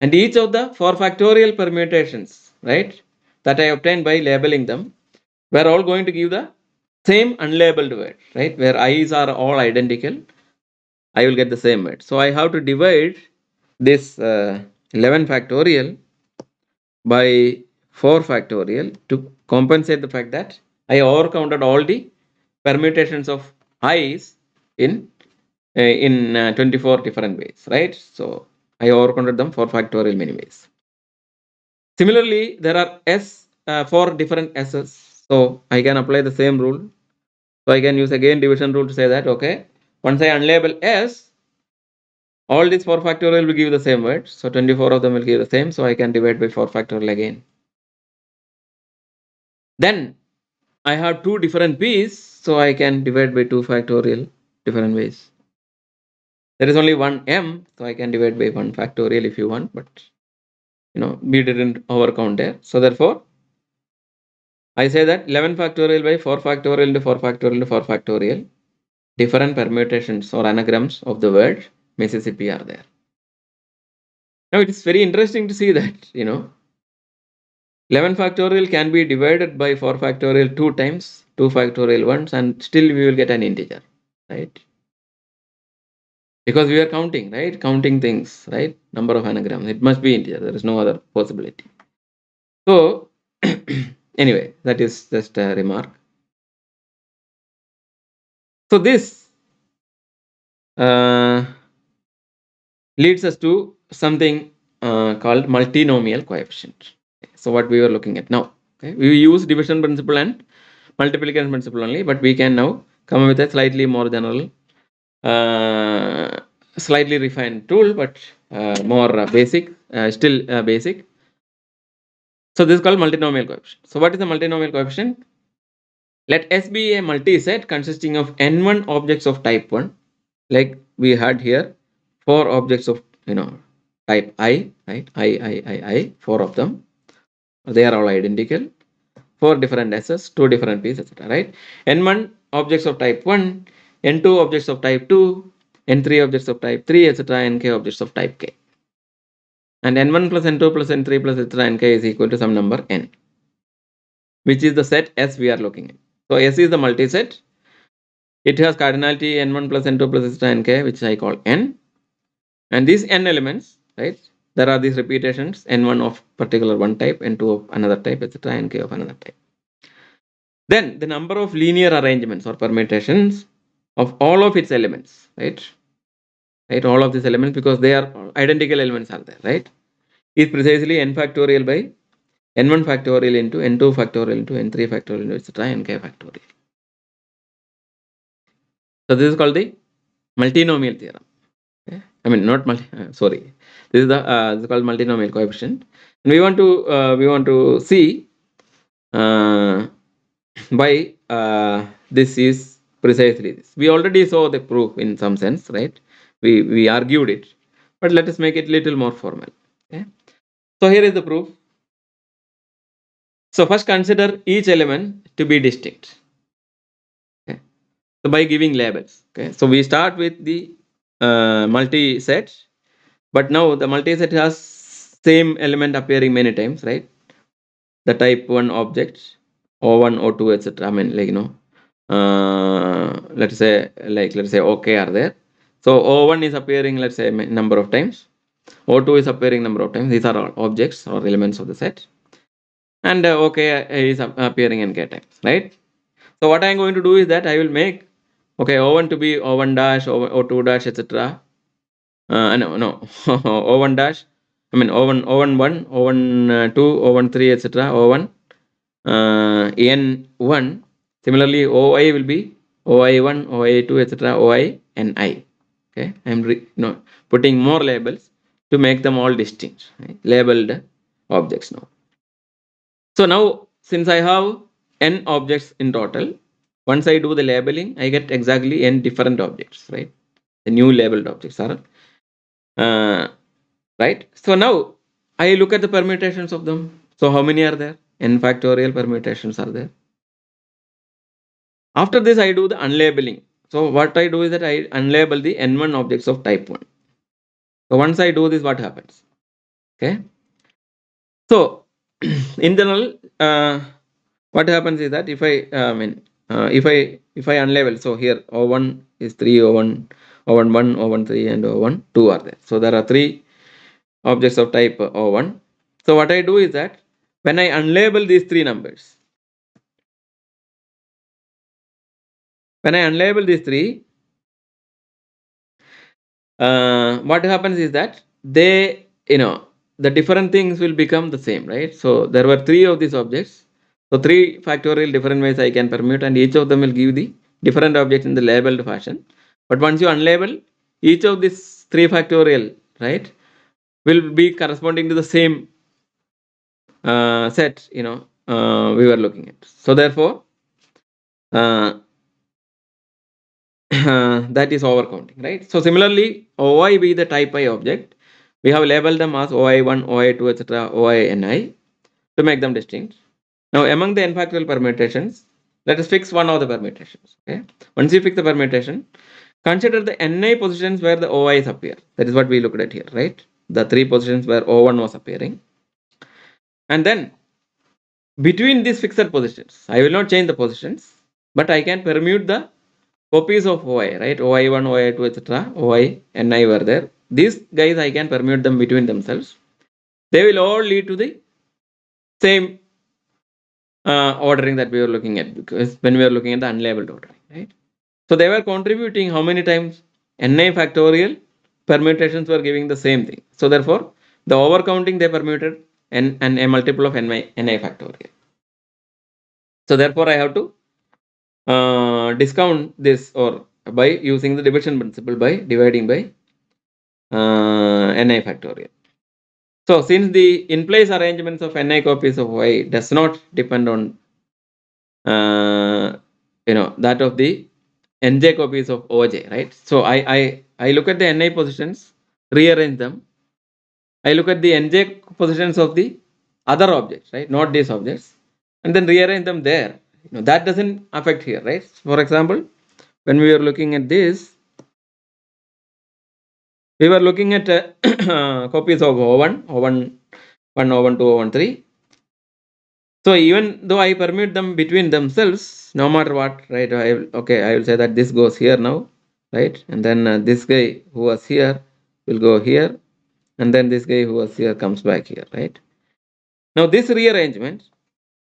Speaker 1: And each of the 4 factorial permutations, right, that I obtained by labeling them, we're all going to give the same unlabeled word, right, where i's are all identical, I will get the same word. So I have to divide this 11 factorial by 4 factorial to compensate the fact that I overcounted all the permutations of i's in 24 different ways, right? So I overcounted them 4 factorial many ways. Similarly, there are 4 different s's. So I can apply the same rule. So I can use again division rule to say that, okay, once I unlabel s, all these 4 factorial will give the same word. So 24 of them will give the same. So I can divide by 4 factorial again. Then I have 2 different p's. So I can divide by 2 factorial different ways. There is only one m. So I can divide by 1 factorial if you want. But we didn't overcount there. So therefore, I say that 11 factorial by 4 factorial into 4 factorial into 4 factorial, different permutations or anagrams of the word Mississippi are there. Now it is very interesting to see that, 11 factorial can be divided by 4 factorial 2 times, 2 factorial once, and still we will get an integer, right? Because we are counting, right? Counting things, right? Number of anagrams. It must be integer. There is no other possibility. So, anyway, that is just a remark. So this leads us to something called multinomial coefficient. So what we were looking at now, okay? We use division principle and multiplication principle only, but we can now come up with a slightly more general, slightly refined tool, but more basic, still basic. So this is called multinomial coefficient. So what is the multinomial coefficient? Let S be a multiset consisting of n1 objects of type 1, like we had here 4 objects of type I, right? I, 4 of them. They are all identical. 4 different S's, 2 different P's, etc. Right? N1 objects of type 1, N2 objects of type 2, N3 objects of type 3, etc. Nk objects of type K. And N1 plus N2 plus N3 plus etc. Nk is equal to some number N, which is the set S we are looking at. So S is the multiset. It has cardinality N1 plus N2 plus etc. Nk, which I call N. And these N elements, right? There are these repetitions, N1 of particular one type, N2 of another type, etc. Nk of another type. Then the number of linear arrangements or permutations of all of its elements, right? All of these elements, because they are identical elements are there, right? Is precisely n factorial by n1 factorial into n2 factorial into n3 factorial into etc. Nk factorial. So this is called the multinomial theorem. Okay? I mean not sorry. This is called multinomial coefficient. And we want to see why this is precisely this. We already saw the proof in some sense, right? We argued it, but let us make it little more formal. Okay? So here is the proof. So first consider each element to be distinct. Okay? So by giving labels. Okay? So we start with the multi-set, but now the multi-set has same element appearing many times, right? The type 1 objects, O1, O2, etc. I mean, like, let's say OK are there. So O1 is appearing, let's say, number of times. O2 is appearing number of times. These are all objects or elements of the set. And OK is appearing in K times, right? So what I am going to do is that I will make O1 to be O1 dash, O2 dash, etc. No, O1 dash. I mean O1, O1 1, O1 2, O1 3, etc. O1 N1. Similarly, OI will be OI1, OI2, etc. OI NI. Okay, I am putting more labels to make them all distinct, right? Labeled objects now. So now, since I have n objects in total, once I do the labeling, I get exactly n different objects, right? The new labeled objects are right. So now I look at the permutations of them. So how many are there? N factorial permutations are there. After this, I do the unlabeling. So what I do is that I unlabel the n1 objects of type 1. So once I do this, what happens? Okay. So in general, what happens is that if I unlabel, so here O1 is 3, O1, O1 1, O1 3, and O1 2 are there. So there are 3 objects of type O1. So what I do is that when I unlabel these 3 numbers, when I unlabel these 3, what happens is that they, the different things will become the same, right? So there were 3 of these objects. So 3 factorial different ways I can permute, and each of them will give the different objects in the labeled fashion. But once you unlabel, each of these 3 factorial, right, will be corresponding to the same set, we were looking at. So therefore, that is overcounting, right? So similarly, OI be the type I object. We have labeled them as OI1, OI2, etc., OINI to make them distinct. Now, among the n factorial permutations, let us fix one of the permutations. Okay. Once you fix the permutation, consider the ni positions where the OIs appear. That is what we looked at here, right? The 3 positions where O1 was appearing. And then between these fixed positions, I will not change the positions, but I can permute the copies of OI, right? OI1, OI2, etc. OI, Ni were there. These guys, I can permute them between themselves. They will all lead to the same ordering that we were looking at, because when we were looking at the unlabeled ordering, right? So they were contributing how many times? Ni factorial permutations were giving the same thing. So therefore, the overcounting they permuted and a multiple of Ni factorial. So therefore, I have to discount this or by using the division principle by dividing by Ni factorial. So since the in-place arrangements of Ni copies of Y does not depend on that of the Nj copies of Oj, right? So I look at the Ni positions, rearrange them. I look at the Nj positions of the other objects, right? Not these objects, and then rearrange them there. That doesn't affect here, right? For example, when we were looking at this, we were looking at copies of O1, O1, 1, O1, 2, O1, 3. So even though I permute them between themselves, no matter what, right? I will say that this goes here now, right? And then this guy who was here will go here, and then this guy who was here comes back here, right? Now this rearrangement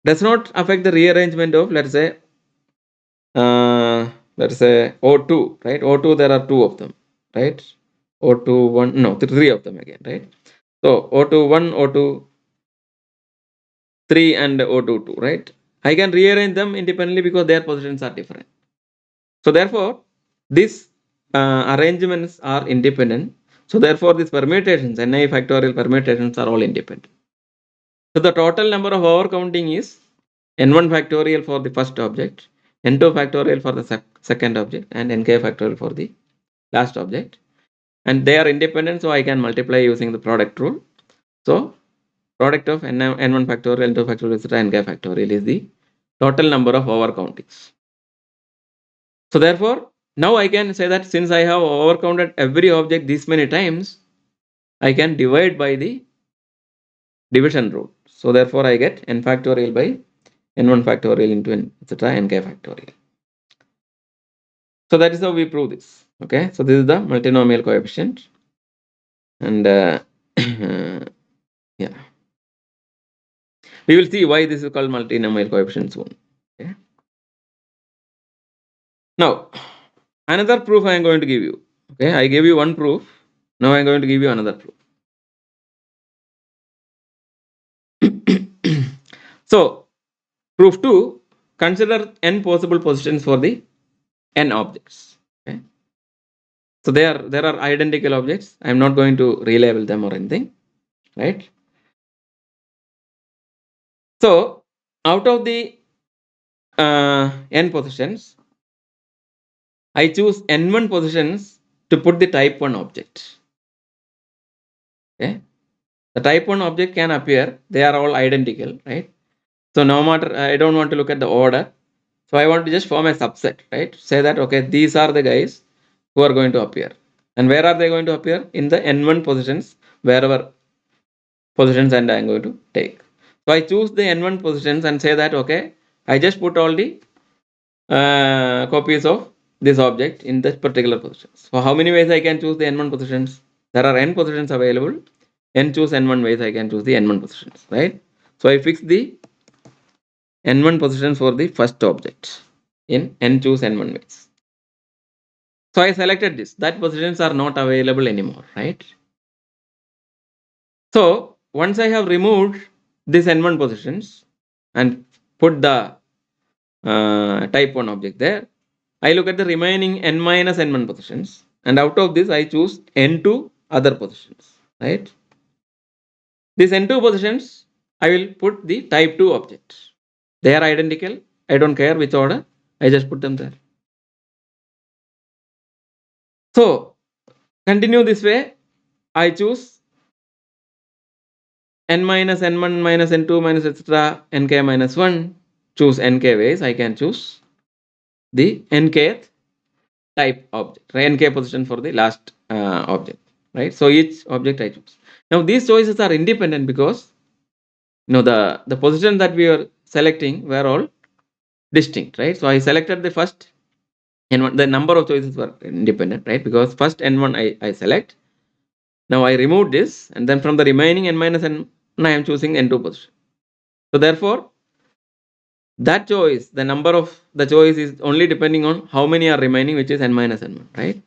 Speaker 1: does not affect the rearrangement of, let's say O2, right? O2, there are 2 of them, right? O2, 1, no, 3 of them again, right? So O2, 1, O2, 3, and O2, 2, right? I can rearrange them independently because their positions are different. So therefore, these arrangements are independent. So therefore, these permutations, Ni factorial permutations, are all independent. So the total number of overcounting is n1 factorial for the first object, n2 factorial for the second object, and nk factorial for the last object. And they are independent, so I can multiply using the product rule. So product of n1 factorial, n2 factorial, etc., nk factorial is the total number of overcountings. So therefore, now I can say that since I have overcounted every object this many times, I can divide by the division rule. So therefore, I get n factorial by n1 factorial into n, etc., nk factorial. So that is how we prove this. Okay, so this is the multinomial coefficient, and yeah, we will see why this is called multinomial coefficient soon. Okay. Now, another proof I am going to give you. Okay, I gave you one proof. Now I am going to give you another proof. So, proof 2, consider n possible positions for the n objects. Okay. So there are identical objects. I am not going to relabel them or anything, right? So out of the n positions, I choose n1 positions to put the type 1 object. Okay. The type 1 object can appear, they are all identical, right? So no matter, I don't want to look at the order. So I want to just form a subset, right? Say that, okay, these are the guys who are going to appear. And where are they going to appear? In the n1 positions, wherever positions and I'm going to take. So I choose the n1 positions and say that, okay, I just put all the copies of this object in this particular position. So how many ways I can choose the n1 positions? There are n positions available. N choose n1 ways I can choose the n1 positions, right? So I fix the n1 positions for the first object in n choose n1 ways. So I selected this. That positions are not available anymore, right? So once I have removed this n1 positions and put the type 1 object there, I look at the remaining n minus n1 positions, and out of this I choose n2 other positions, right? These n2 positions I will put the type 2 objects. They are identical. I don't care which order. I just put them there. So continue this way. I choose n minus n1 minus n2 minus etc. nk minus 1. Choose nk ways. I can choose the nkth type object, nk position for the last object, right? So each object I choose. Now these choices are independent because the position that we are selecting were all distinct, right? So I selected the first n1. The number of choices were independent, right? Because first n1 I select. Now I remove this, and then from the remaining n minus n, I am choosing n2 position. So therefore, that choice, the number of the choice is only depending on how many are remaining, which is n minus n1, right?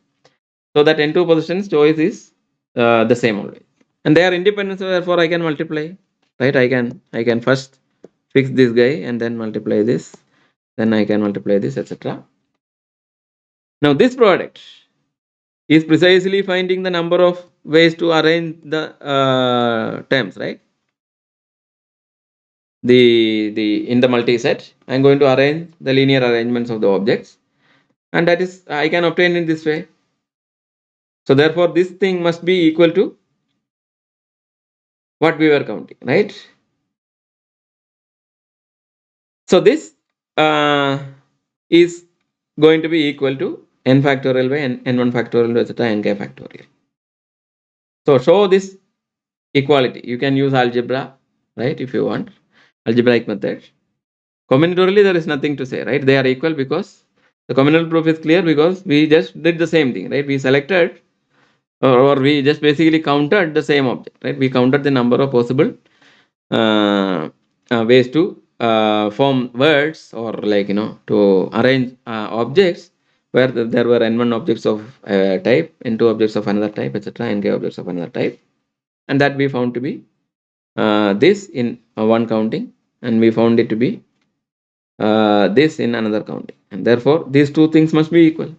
Speaker 1: So that n2 positions choice is the same always, and they are independent. So therefore, I can multiply, right? I can first fix this guy and then multiply this, then I can multiply this, etc. Now this product is precisely finding the number of ways to arrange the terms, right? The in the multi-set, I'm going to arrange the linear arrangements of the objects, and that is I can obtain in this way. So therefore, this thing must be equal to what we were counting, right? So this is going to be equal to n factorial by n1 factorial etc. nk factorial. So show this equality. You can use algebra, right? If you want algebraic method. Combinatorially, there is nothing to say, right? They are equal because the combinatorial proof is clear because we just did the same thing, right? We selected or we just basically counted the same object, right? We counted the number of possible ways to form words or to arrange objects where there were n1 objects of type, n2 objects of another type, etc., nk objects of another type, and that we found to be this in one counting, and we found it to be this in another counting, and therefore these two things must be equal.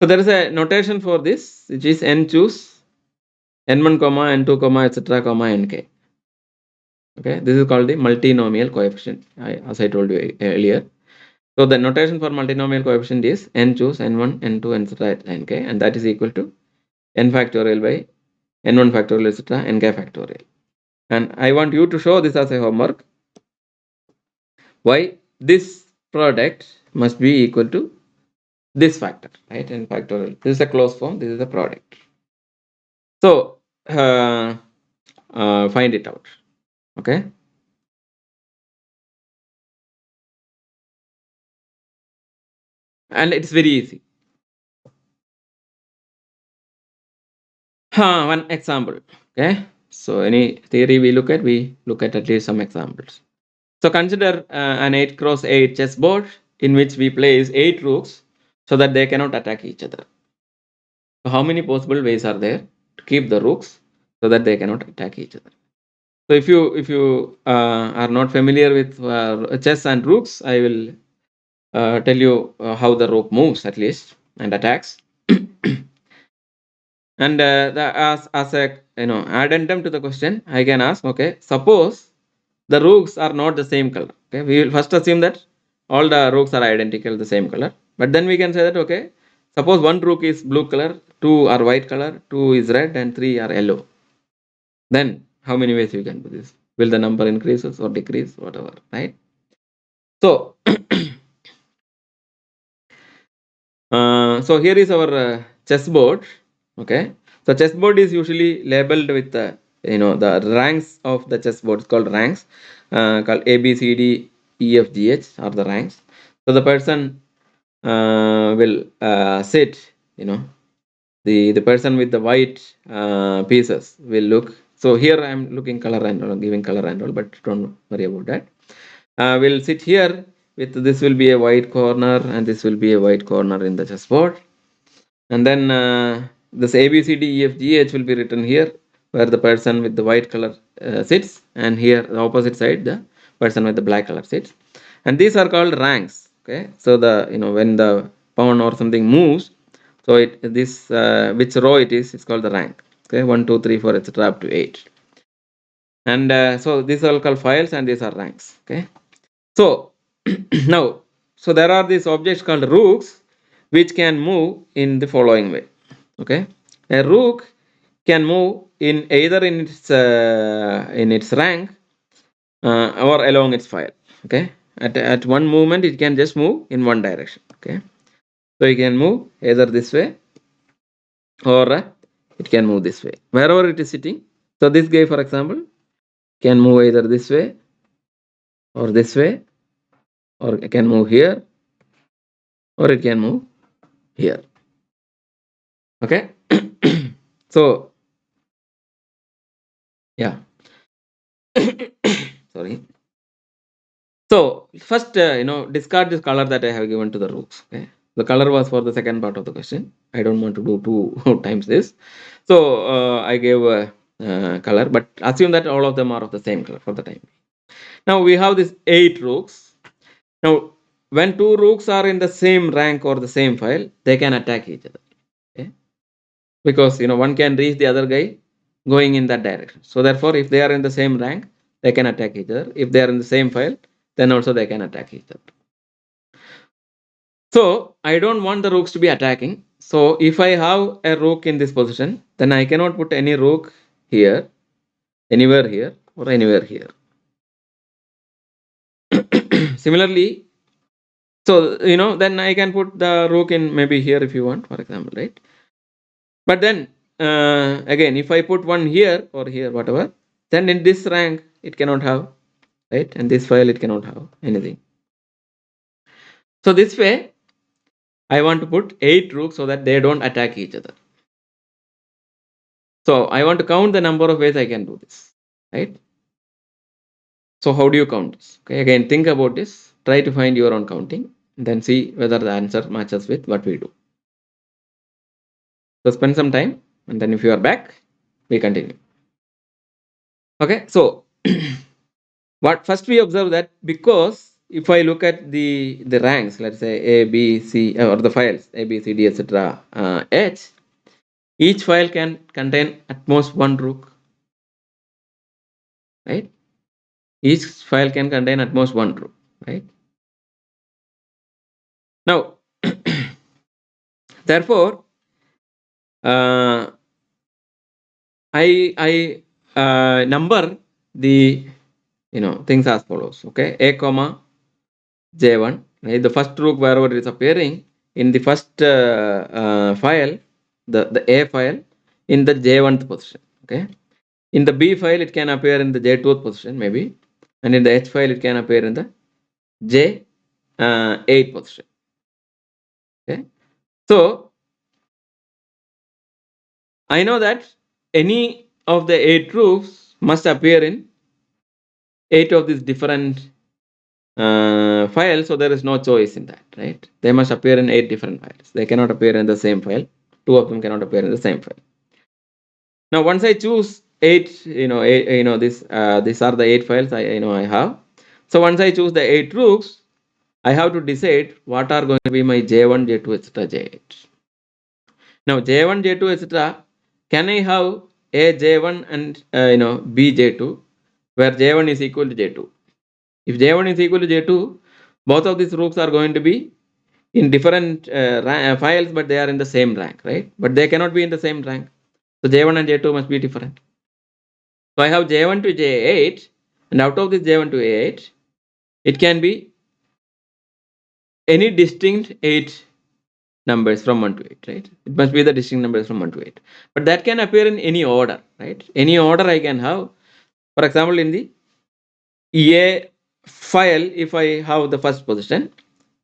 Speaker 1: So there is a notation for this, which is n choose n1 comma n2 comma etc comma nk. Okay, this is called the multinomial coefficient, as I told you earlier. So the notation for multinomial coefficient is n choose n1 n2 etc nk, and that is equal to n factorial by n1 factorial etc nk factorial. And I want you to show this as a homework, why this product must be equal to this factor, right? N factorial. This is a closed form, this is a product. So find it out. Okay. And it's very easy. One example. Okay. So any theory we look at least some examples. So consider an 8 cross 8 chessboard in which we place 8 rooks so that they cannot attack each other. So how many possible ways are there to keep the rooks so that they cannot attack each other? So if you are not familiar with chess and rooks, I will tell you how the rook moves at least and attacks. And as a addendum to the question, I can ask, okay, suppose the rooks are not the same color. Okay, we will first assume that all the rooks are identical, the same color. But then we can say that, okay, suppose one rook is blue color, two are white color, two is red, and three are yellow. Then how many ways you can do this? Will the number increases or decrease, whatever, right? So So here is our chessboard. Okay, so chessboard is usually labeled with the ranks of the chessboard. It's called ranks, called A B C D E F G H are the ranks. So the person will sit. The person with the white pieces will look. So here I am looking color and all, giving color and all, but don't worry about that. We'll sit here with this will be a white corner and this will be a white corner in the chessboard. And then this A, B, C, D, E, F, G, H will be written here where the person with the white color sits, and here the opposite side the person with the black color sits. And these are called ranks. Okay, so the when the pawn or something moves, so this which row it is, it's called the rank. Okay, 1, 2, 3, 4, etc. up to 8. And so these are called files and these are ranks. Okay, so now, so there are these objects called rooks which can move in the following way. Okay, a rook can move in either in its rank or along its file. Okay, at one movement it can just move in one direction. Okay, so it can move either this way or it can move this way wherever it is sitting. So this guy, for example, can move either this way or this way, or it can move here or it can move here. Okay, so yeah, sorry. So first, discard this color that I have given to the rooks. Okay, the color was for the second part of the question. I don't want to do two times this. So I gave a color, but assume that all of them are of the same color for the time. Now we have these 8 rooks. Now, when 2 rooks are in the same rank or the same file, they can attack each other. Okay, because one can reach the other guy going in that direction. So therefore, if they are in the same rank, they can attack each other. If they are in the same file, then also they can attack each other. So I don't want the rooks to be attacking. So if I have a rook in this position, then I cannot put any rook here, anywhere here, or anywhere here. Similarly, so then I can put the rook in maybe here if you want, for example, right? But then again, if I put one here or here, whatever, then in this rank it cannot have, right? And this file it cannot have anything. So this way, I want to put 8 rooks so that they don't attack each other. So I want to count the number of ways I can do this, right? So how do you count this? Okay, again, think about this. Try to find your own counting, and then see whether the answer matches with what we do. So spend some time, and then if you are back, we continue. Okay, so what first we observe that because if I look at the ranks, let's say A, B, C, or the files A, B, C, D, etc. H, each file can contain at most one rook, right? Each file can contain at most one rook, right? Now, therefore, I number the things as follows. Okay, A comma J1. Right? The first rook wherever it is appearing in the first file, the A file in the J1th position. Okay, in the B file it can appear in the J2th position maybe, and in the H file it can appear in the J8th position. Okay, so I know that any of the 8 rooks must appear in 8 of these different files, so there is no choice in that, right? They must appear in 8 different files. They cannot appear in the same file. 2 of them cannot appear in the same file. Now, once I choose 8, these are the 8 files I have. So once I choose the 8 rooks, I have to decide what are going to be my J1, J2, etc. J8. Now, J1, J2, etc. Can I have a J1 and B J2, where J1 is equal to J2? If J1 is equal to J2, both of these rooks are going to be in different files, but they are in the same rank, right? But they cannot be in the same rank. So J1 and J2 must be different. So I have J1 to J8, and out of this J1 to A8, it can be any distinct 8 numbers from 1 to 8, right? It must be the distinct numbers from 1 to 8. But that can appear in any order, right? Any order I can have. For example, in the A file, if I have the first position,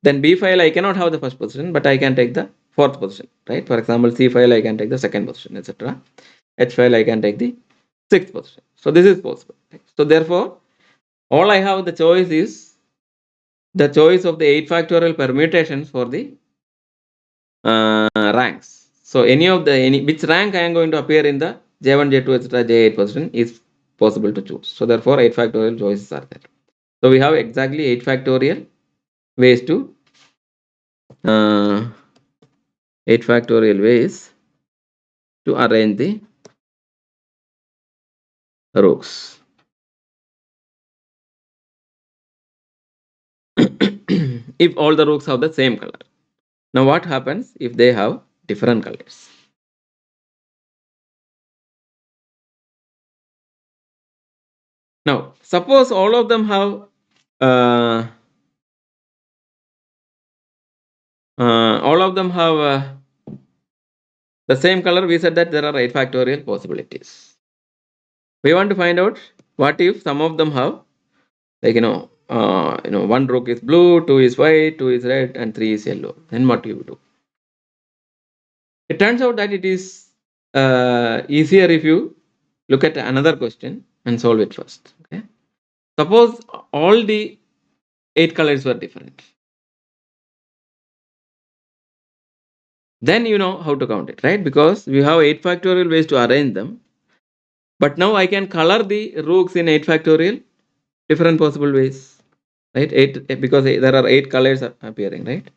Speaker 1: then B file I cannot have the first position, but I can take the fourth position, right? For example, C file I can take the second position, etc. H file I can take the sixth position. So this is possible. Right? So therefore, all I have the choice is the choice of the 8 factorial permutations for the ranks. So any which rank I am going to appear in the J1, J2, etc. J8 position is possible to choose. So therefore, 8 factorial choices are there. So we have exactly 8 factorial ways to 8 factorial ways to arrange the rooks. If all the rooks have the same color. Now what happens if they have different colors? Now suppose all of them have uh, the same color. We said that there are 8 factorial possibilities. We want to find out what if some of them have, like one rook is blue, 2 is white, 2 is red, and 3 is yellow. Then what you do? It turns out that it is easier if you look at another question and solve it first. Okay. Suppose all the 8 colors were different. Then you know how to count it, right? Because we have 8 factorial ways to arrange them. But now I can color the rooks in 8 factorial different possible ways, right? 8 because there are 8 colors appearing, right?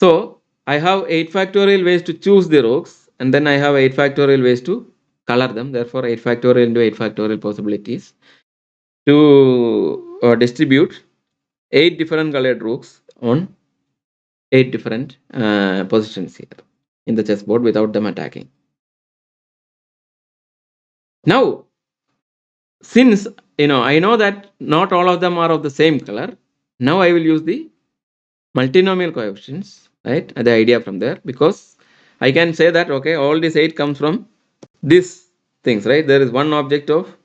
Speaker 1: So I have 8 factorial ways to choose the rooks, and then I have 8 factorial ways to color them. Therefore, 8 factorial into 8 factorial possibilities to distribute 8 different colored rooks on 8 different positions here in the chessboard without them attacking. Now, since I know that not all of them are of the same color, now I will use the multinomial coefficients, right? The idea from there, because I can say that okay, all these 8 comes from these things, right? There is one object of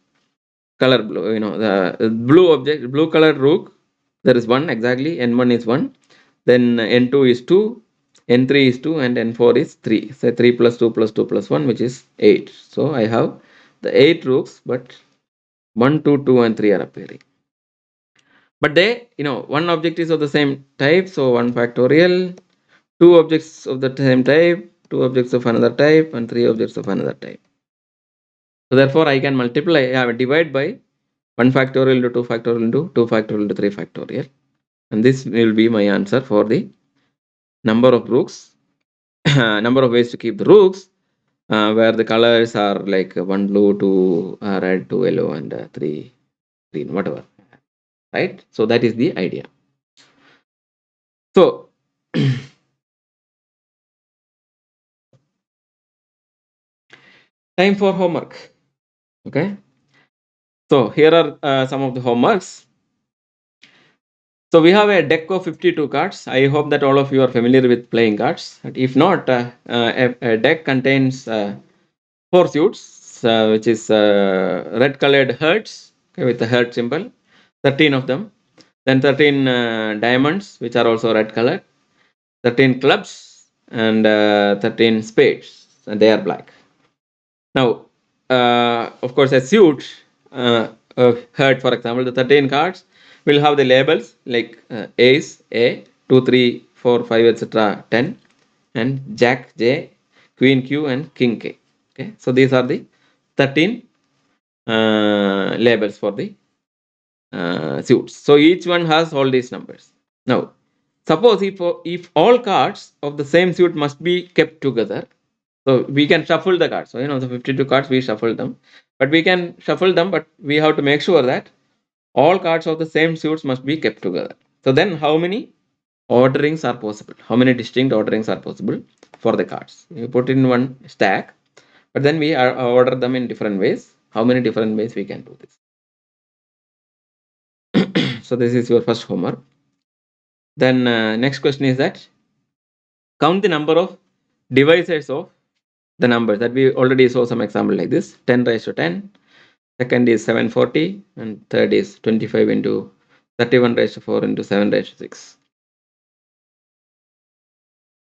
Speaker 1: color blue, the blue colored rook. There is one exactly. N1 is 1. Then N2 is 2. N3 is 2 and N4 is 3. So 3 plus 2 plus 2 plus 1, which is 8. So I have the 8 rooks, but 1, 2, 2 and 3 are appearing. But they, one object is of the same type, so 1 factorial, 2 objects of the same type, 2 objects of another type, and 3 objects of another type. So therefore, I can divide by 1 factorial into 2 factorial into 2 factorial into 3 factorial. And this will be my answer for the number of rooks, number of ways to keep the rooks, where the colors are like 1 blue, 2 red, 2 yellow, and 3 green, whatever. Right? So that is the idea. So time for homework. Okay. So here are some of the homeworks. So we have a deck of 52 cards. I hope that all of you are familiar with playing cards. If not, a deck contains 4 suits, which is red colored hearts, okay, with the heart symbol, 13 of them. Then 13 diamonds, which are also red colored, 13 clubs, and 13 spades, and they are black. Now, of course, a suit, heart, for example, the 13 cards will have the labels like ace, A, 2, 3, 4, 5, etc., 10, and jack, J, queen, Q, and king, K. Okay, so these are the 13 labels for the suits. So each one has all these numbers. Now, suppose if all cards of the same suit must be kept together, so we can shuffle the cards. So the 52 cards we shuffle them, but we can shuffle them, but we have to make sure that all cards of the same suits must be kept together. So then, how many orderings are possible? How many distinct orderings are possible for the cards? You put in one stack, but then we order them in different ways. How many different ways we can do this? So this is your first homework. Then next question is that count the number of divisors of the numbers that we already saw some example like this. 10 raised to 10, second is 740, and third is 25 into 31 raised to 4 into 7 raised to 6.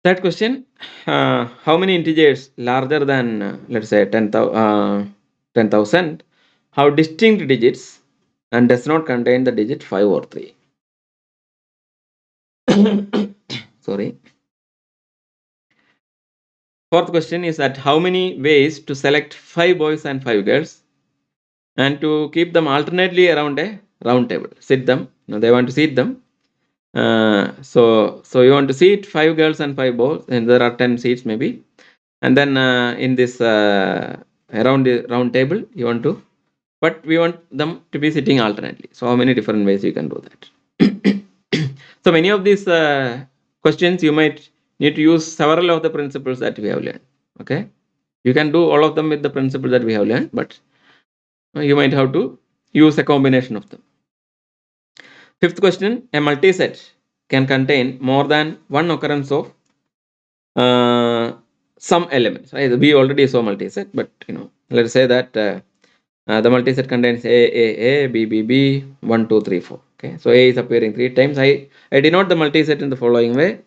Speaker 1: Third question, how many integers larger than let's say 10,000 have distinct digits and does not contain the digit 5 or 3? Sorry. Fourth question is that how many ways to select 5 boys and 5 girls and to keep them alternately around a round table. Sit them. Now they want to seat them. So you want to seat 5 girls and 5 boys, and there are 10 seats maybe. And then in this around the round table, you want to, but we want them to be sitting alternately. So how many different ways you can do that? So many of these questions you might need to use several of the principles that we have learned. Okay, you can do all of them with the principles that we have learned, but you might have to use a combination of them. Fifth question, a multiset can contain more than one occurrence of some elements. Right? We already saw multiset, but let's say that the multiset contains A, B, B, B, 1, 2, 3, 4. Okay, so A is appearing 3 times. I denote the multiset in the following way.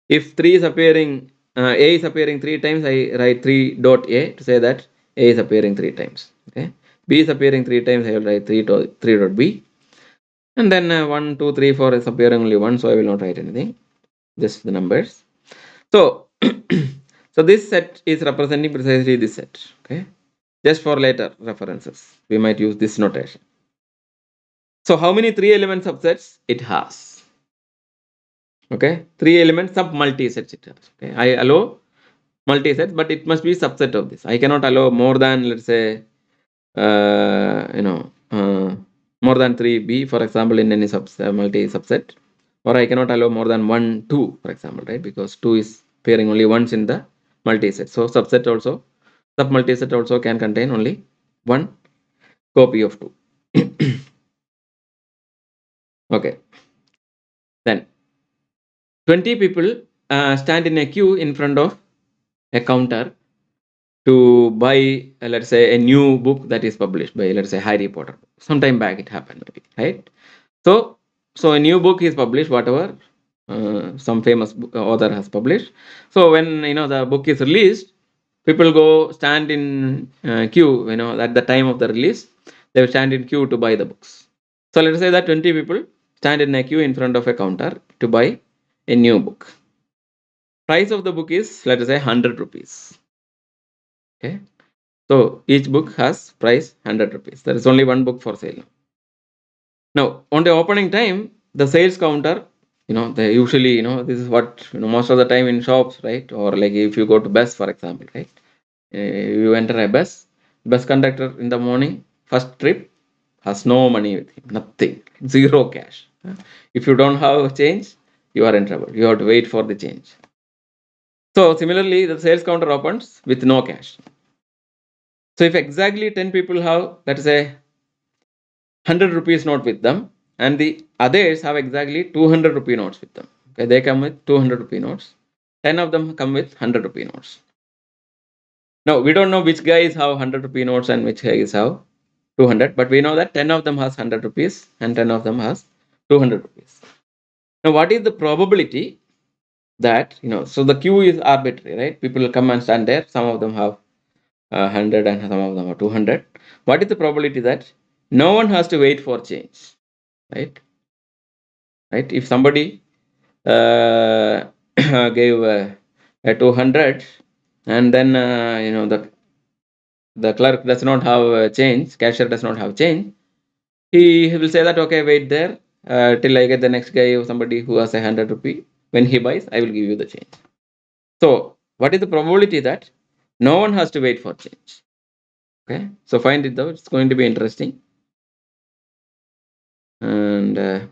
Speaker 1: If 3 is appearing, A is appearing 3 times, I write 3 dot A to say that A is appearing 3 times. Okay, B is appearing 3 times, I will write 3 dot B. And then 1, 2, 3, 4 is appearing only 1, so I will not write anything, just the numbers. So, so this set is representing precisely this set. Okay, just for later references, we might use this notation. So, how many 3 element subsets it has? Okay, 3 element sub multi-sets it has. Okay, I allow multi-sets, but it must be subset of this. I cannot allow more than, let's say, more than 3B, for example, in any multi-subset, or I cannot allow more than 1, 2, for example, right? Because 2 is appearing only once in the multi-set. So subset also, sub-multi-set also can contain only one copy of 2. Okay. Then 20 people stand in a queue in front of a counter to buy, let's say, a new book that is published by, let's say, Harry Potter. Sometime back it happened, right? So a new book is published, whatever some famous author has published. So when the book is released, people go stand in queue. At the time of the release, they will stand in queue to buy the books. So let's say that 20 people stand in a queue in front of a counter to buy a new book. Price of the book is, let us say, 100 rupees. Okay, so each book has price 100 rupees. There is only one book for sale. Now, on the opening time, the sales counter, they usually, this is what, most of the time in shops, right? Or like if you go to bus, for example, right? You enter a bus conductor in the morning, first trip, has no money with him, nothing, zero cash. If you don't have change, you are in trouble. You have to wait for the change. So similarly, the sales counter opens with no cash. So if exactly 10 people have, let's say, 100 rupees note with them, and the others have exactly 200 rupee notes with them. Okay, they come with 200 rupee notes. 10 of them come with 100 rupee notes. Now, we don't know which guys have 100 rupee notes and which guys have 200, but we know that 10 of them has 100 rupees and 10 of them has 200 rupees. Now, what is the probability that, so the queue is arbitrary, right? People will come and stand there. Some of them have 100 and some of them have 200. What is the probability that no one has to wait for change, right? Right? If somebody gave a 200 and then the clerk does not have change, cashier does not have change, he will say that, okay, wait there till I get the next guy or somebody who has 100 rupee. When he buys, I will give you the change. So what is the probability that no one has to wait for change? Okay, so find it though, it's going to be interesting. And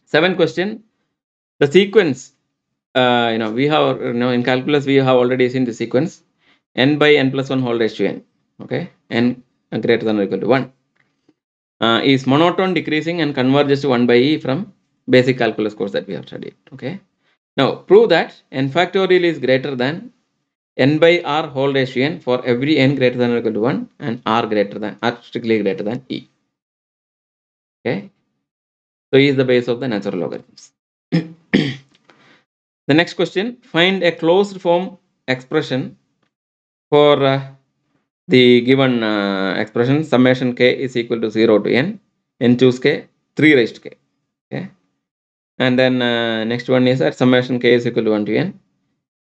Speaker 1: seventh question, the sequence, we have, in calculus, we have already seen the sequence n by n plus 1 whole raised to n. Okay, n greater than or equal to 1 is monotone, decreasing, and converges to 1 by e from basic calculus course that we have studied. Okay. Now prove that n factorial is greater than n by r whole ratio n for every n greater than or equal to 1 and r strictly greater than e. Okay. So e is the base of the natural logarithms. The next question, find a closed form expression for the given expression summation k is equal to 0 to n choose k, 3 raised k. Okay. And then next one is that summation k is equal to 1 to n,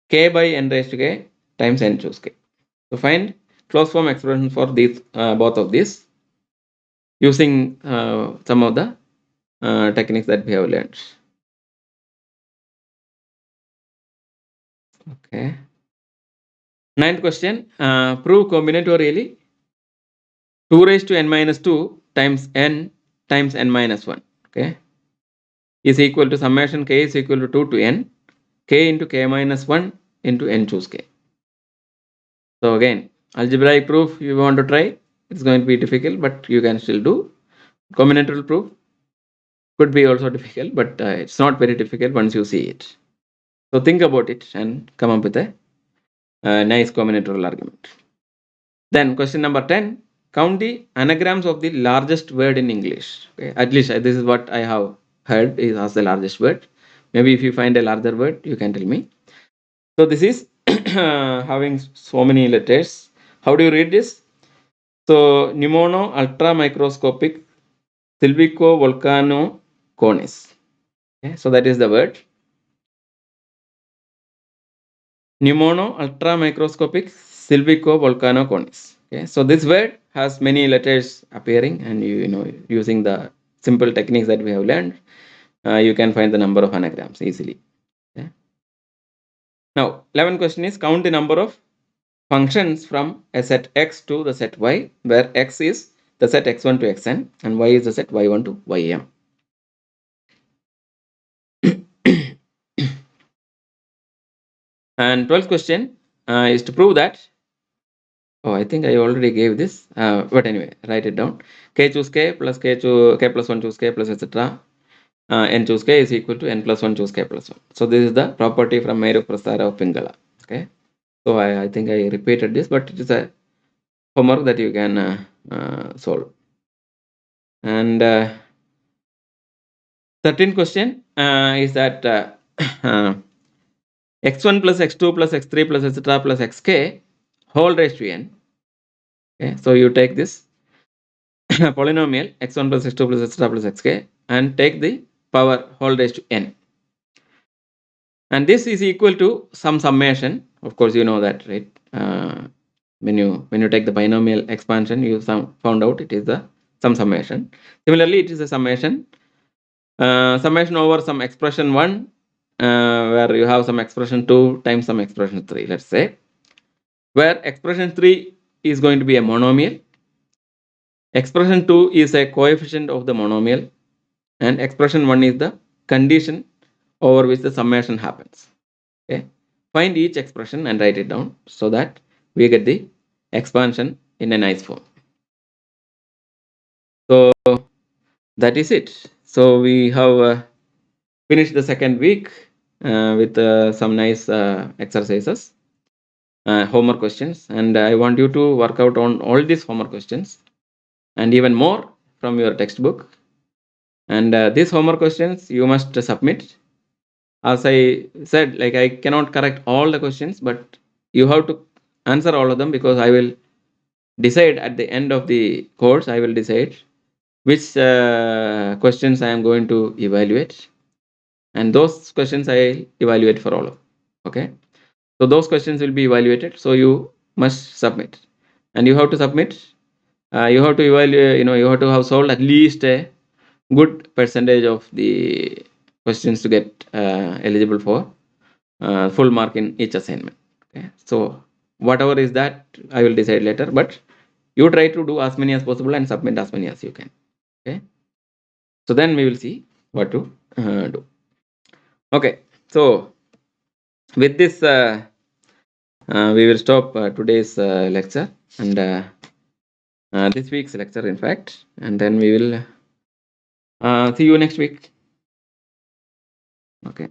Speaker 1: k by n raised to k times n choose k. So find closed form expression for these both of these using some of the techniques that we have learned. Okay. Ninth question, prove combinatorially 2 raised to n minus 2 times n minus 1, okay, is equal to summation k is equal to 2 to n, k into k minus 1 into n choose k. So again, algebraic proof you want to try, it's going to be difficult, but you can still do. Combinatorial proof could be also difficult, but it's not very difficult once you see it. So think about it and come up with a nice combinatorial argument. Then question number 10, count the anagrams of the largest word in English. Okay, at least this is what I have heard is as the largest word. Maybe if you find a larger word, you can tell me. So this is having so many letters. How do you read this? So pneumono ultra microscopic silvico volcano conis. Okay, so that is the word. Pneumono ultra microscopic silvico volcano conis. Okay, so this word has many letters appearing, and you know using the simple techniques that we have learned, you can find the number of anagrams easily. Okay. Now 11th question is count the number of functions from a set x to the set y, where x is the set x1 to xn and y is the set y1 to ym. And 12th question is to prove that, oh, I think I already gave this, but anyway, write it down. K choose k plus k plus 1 choose k plus etc. N choose k is equal to n plus 1 choose k plus 1. So this is the property from Mayrup Prasara of Pingala. Okay. So I think I repeated this, but it is a homework that you can solve. And 13th question is that x1 plus x2 plus x3 plus etc. plus xk whole raised to n. Okay, so you take this polynomial x1 plus x2 plus etc. plus xk and take the power whole raised to n. And this is equal to some summation. Of course, you know that, right? When you take the binomial expansion, you found out it is the some summation. Similarly, it is a summation over some expression 1 where you have some expression 2 times some expression 3, let's say, where expression 3 is going to be a monomial, expression 2 is a coefficient of the monomial, and expression 1 is the condition over which the summation happens. Okay, find each expression and write it down so that we get the expansion in a nice form. So that is it. So we have finished the second week with some nice exercises, homework questions, and I want you to work out on all these homework questions and even more from your textbook. And these homework questions you must submit. As I said, like, I cannot correct all the questions, but you have to answer all of them, because I will decide at the end of the course, I will decide which questions I am going to evaluate, and those questions I evaluate for all of them. Okay, so those questions will be evaluated, so you must submit, and you have to submit, you have to evaluate, you have to have solved at least a good percentage of the questions to get eligible for full mark in each assignment. Okay, so whatever is that, I will decide later, but you try to do as many as possible and submit as many as you can. Okay, so then we will see what to do. Okay, so with this we will stop today's lecture, and this week's lecture in fact, and then we will see you next week. Okay.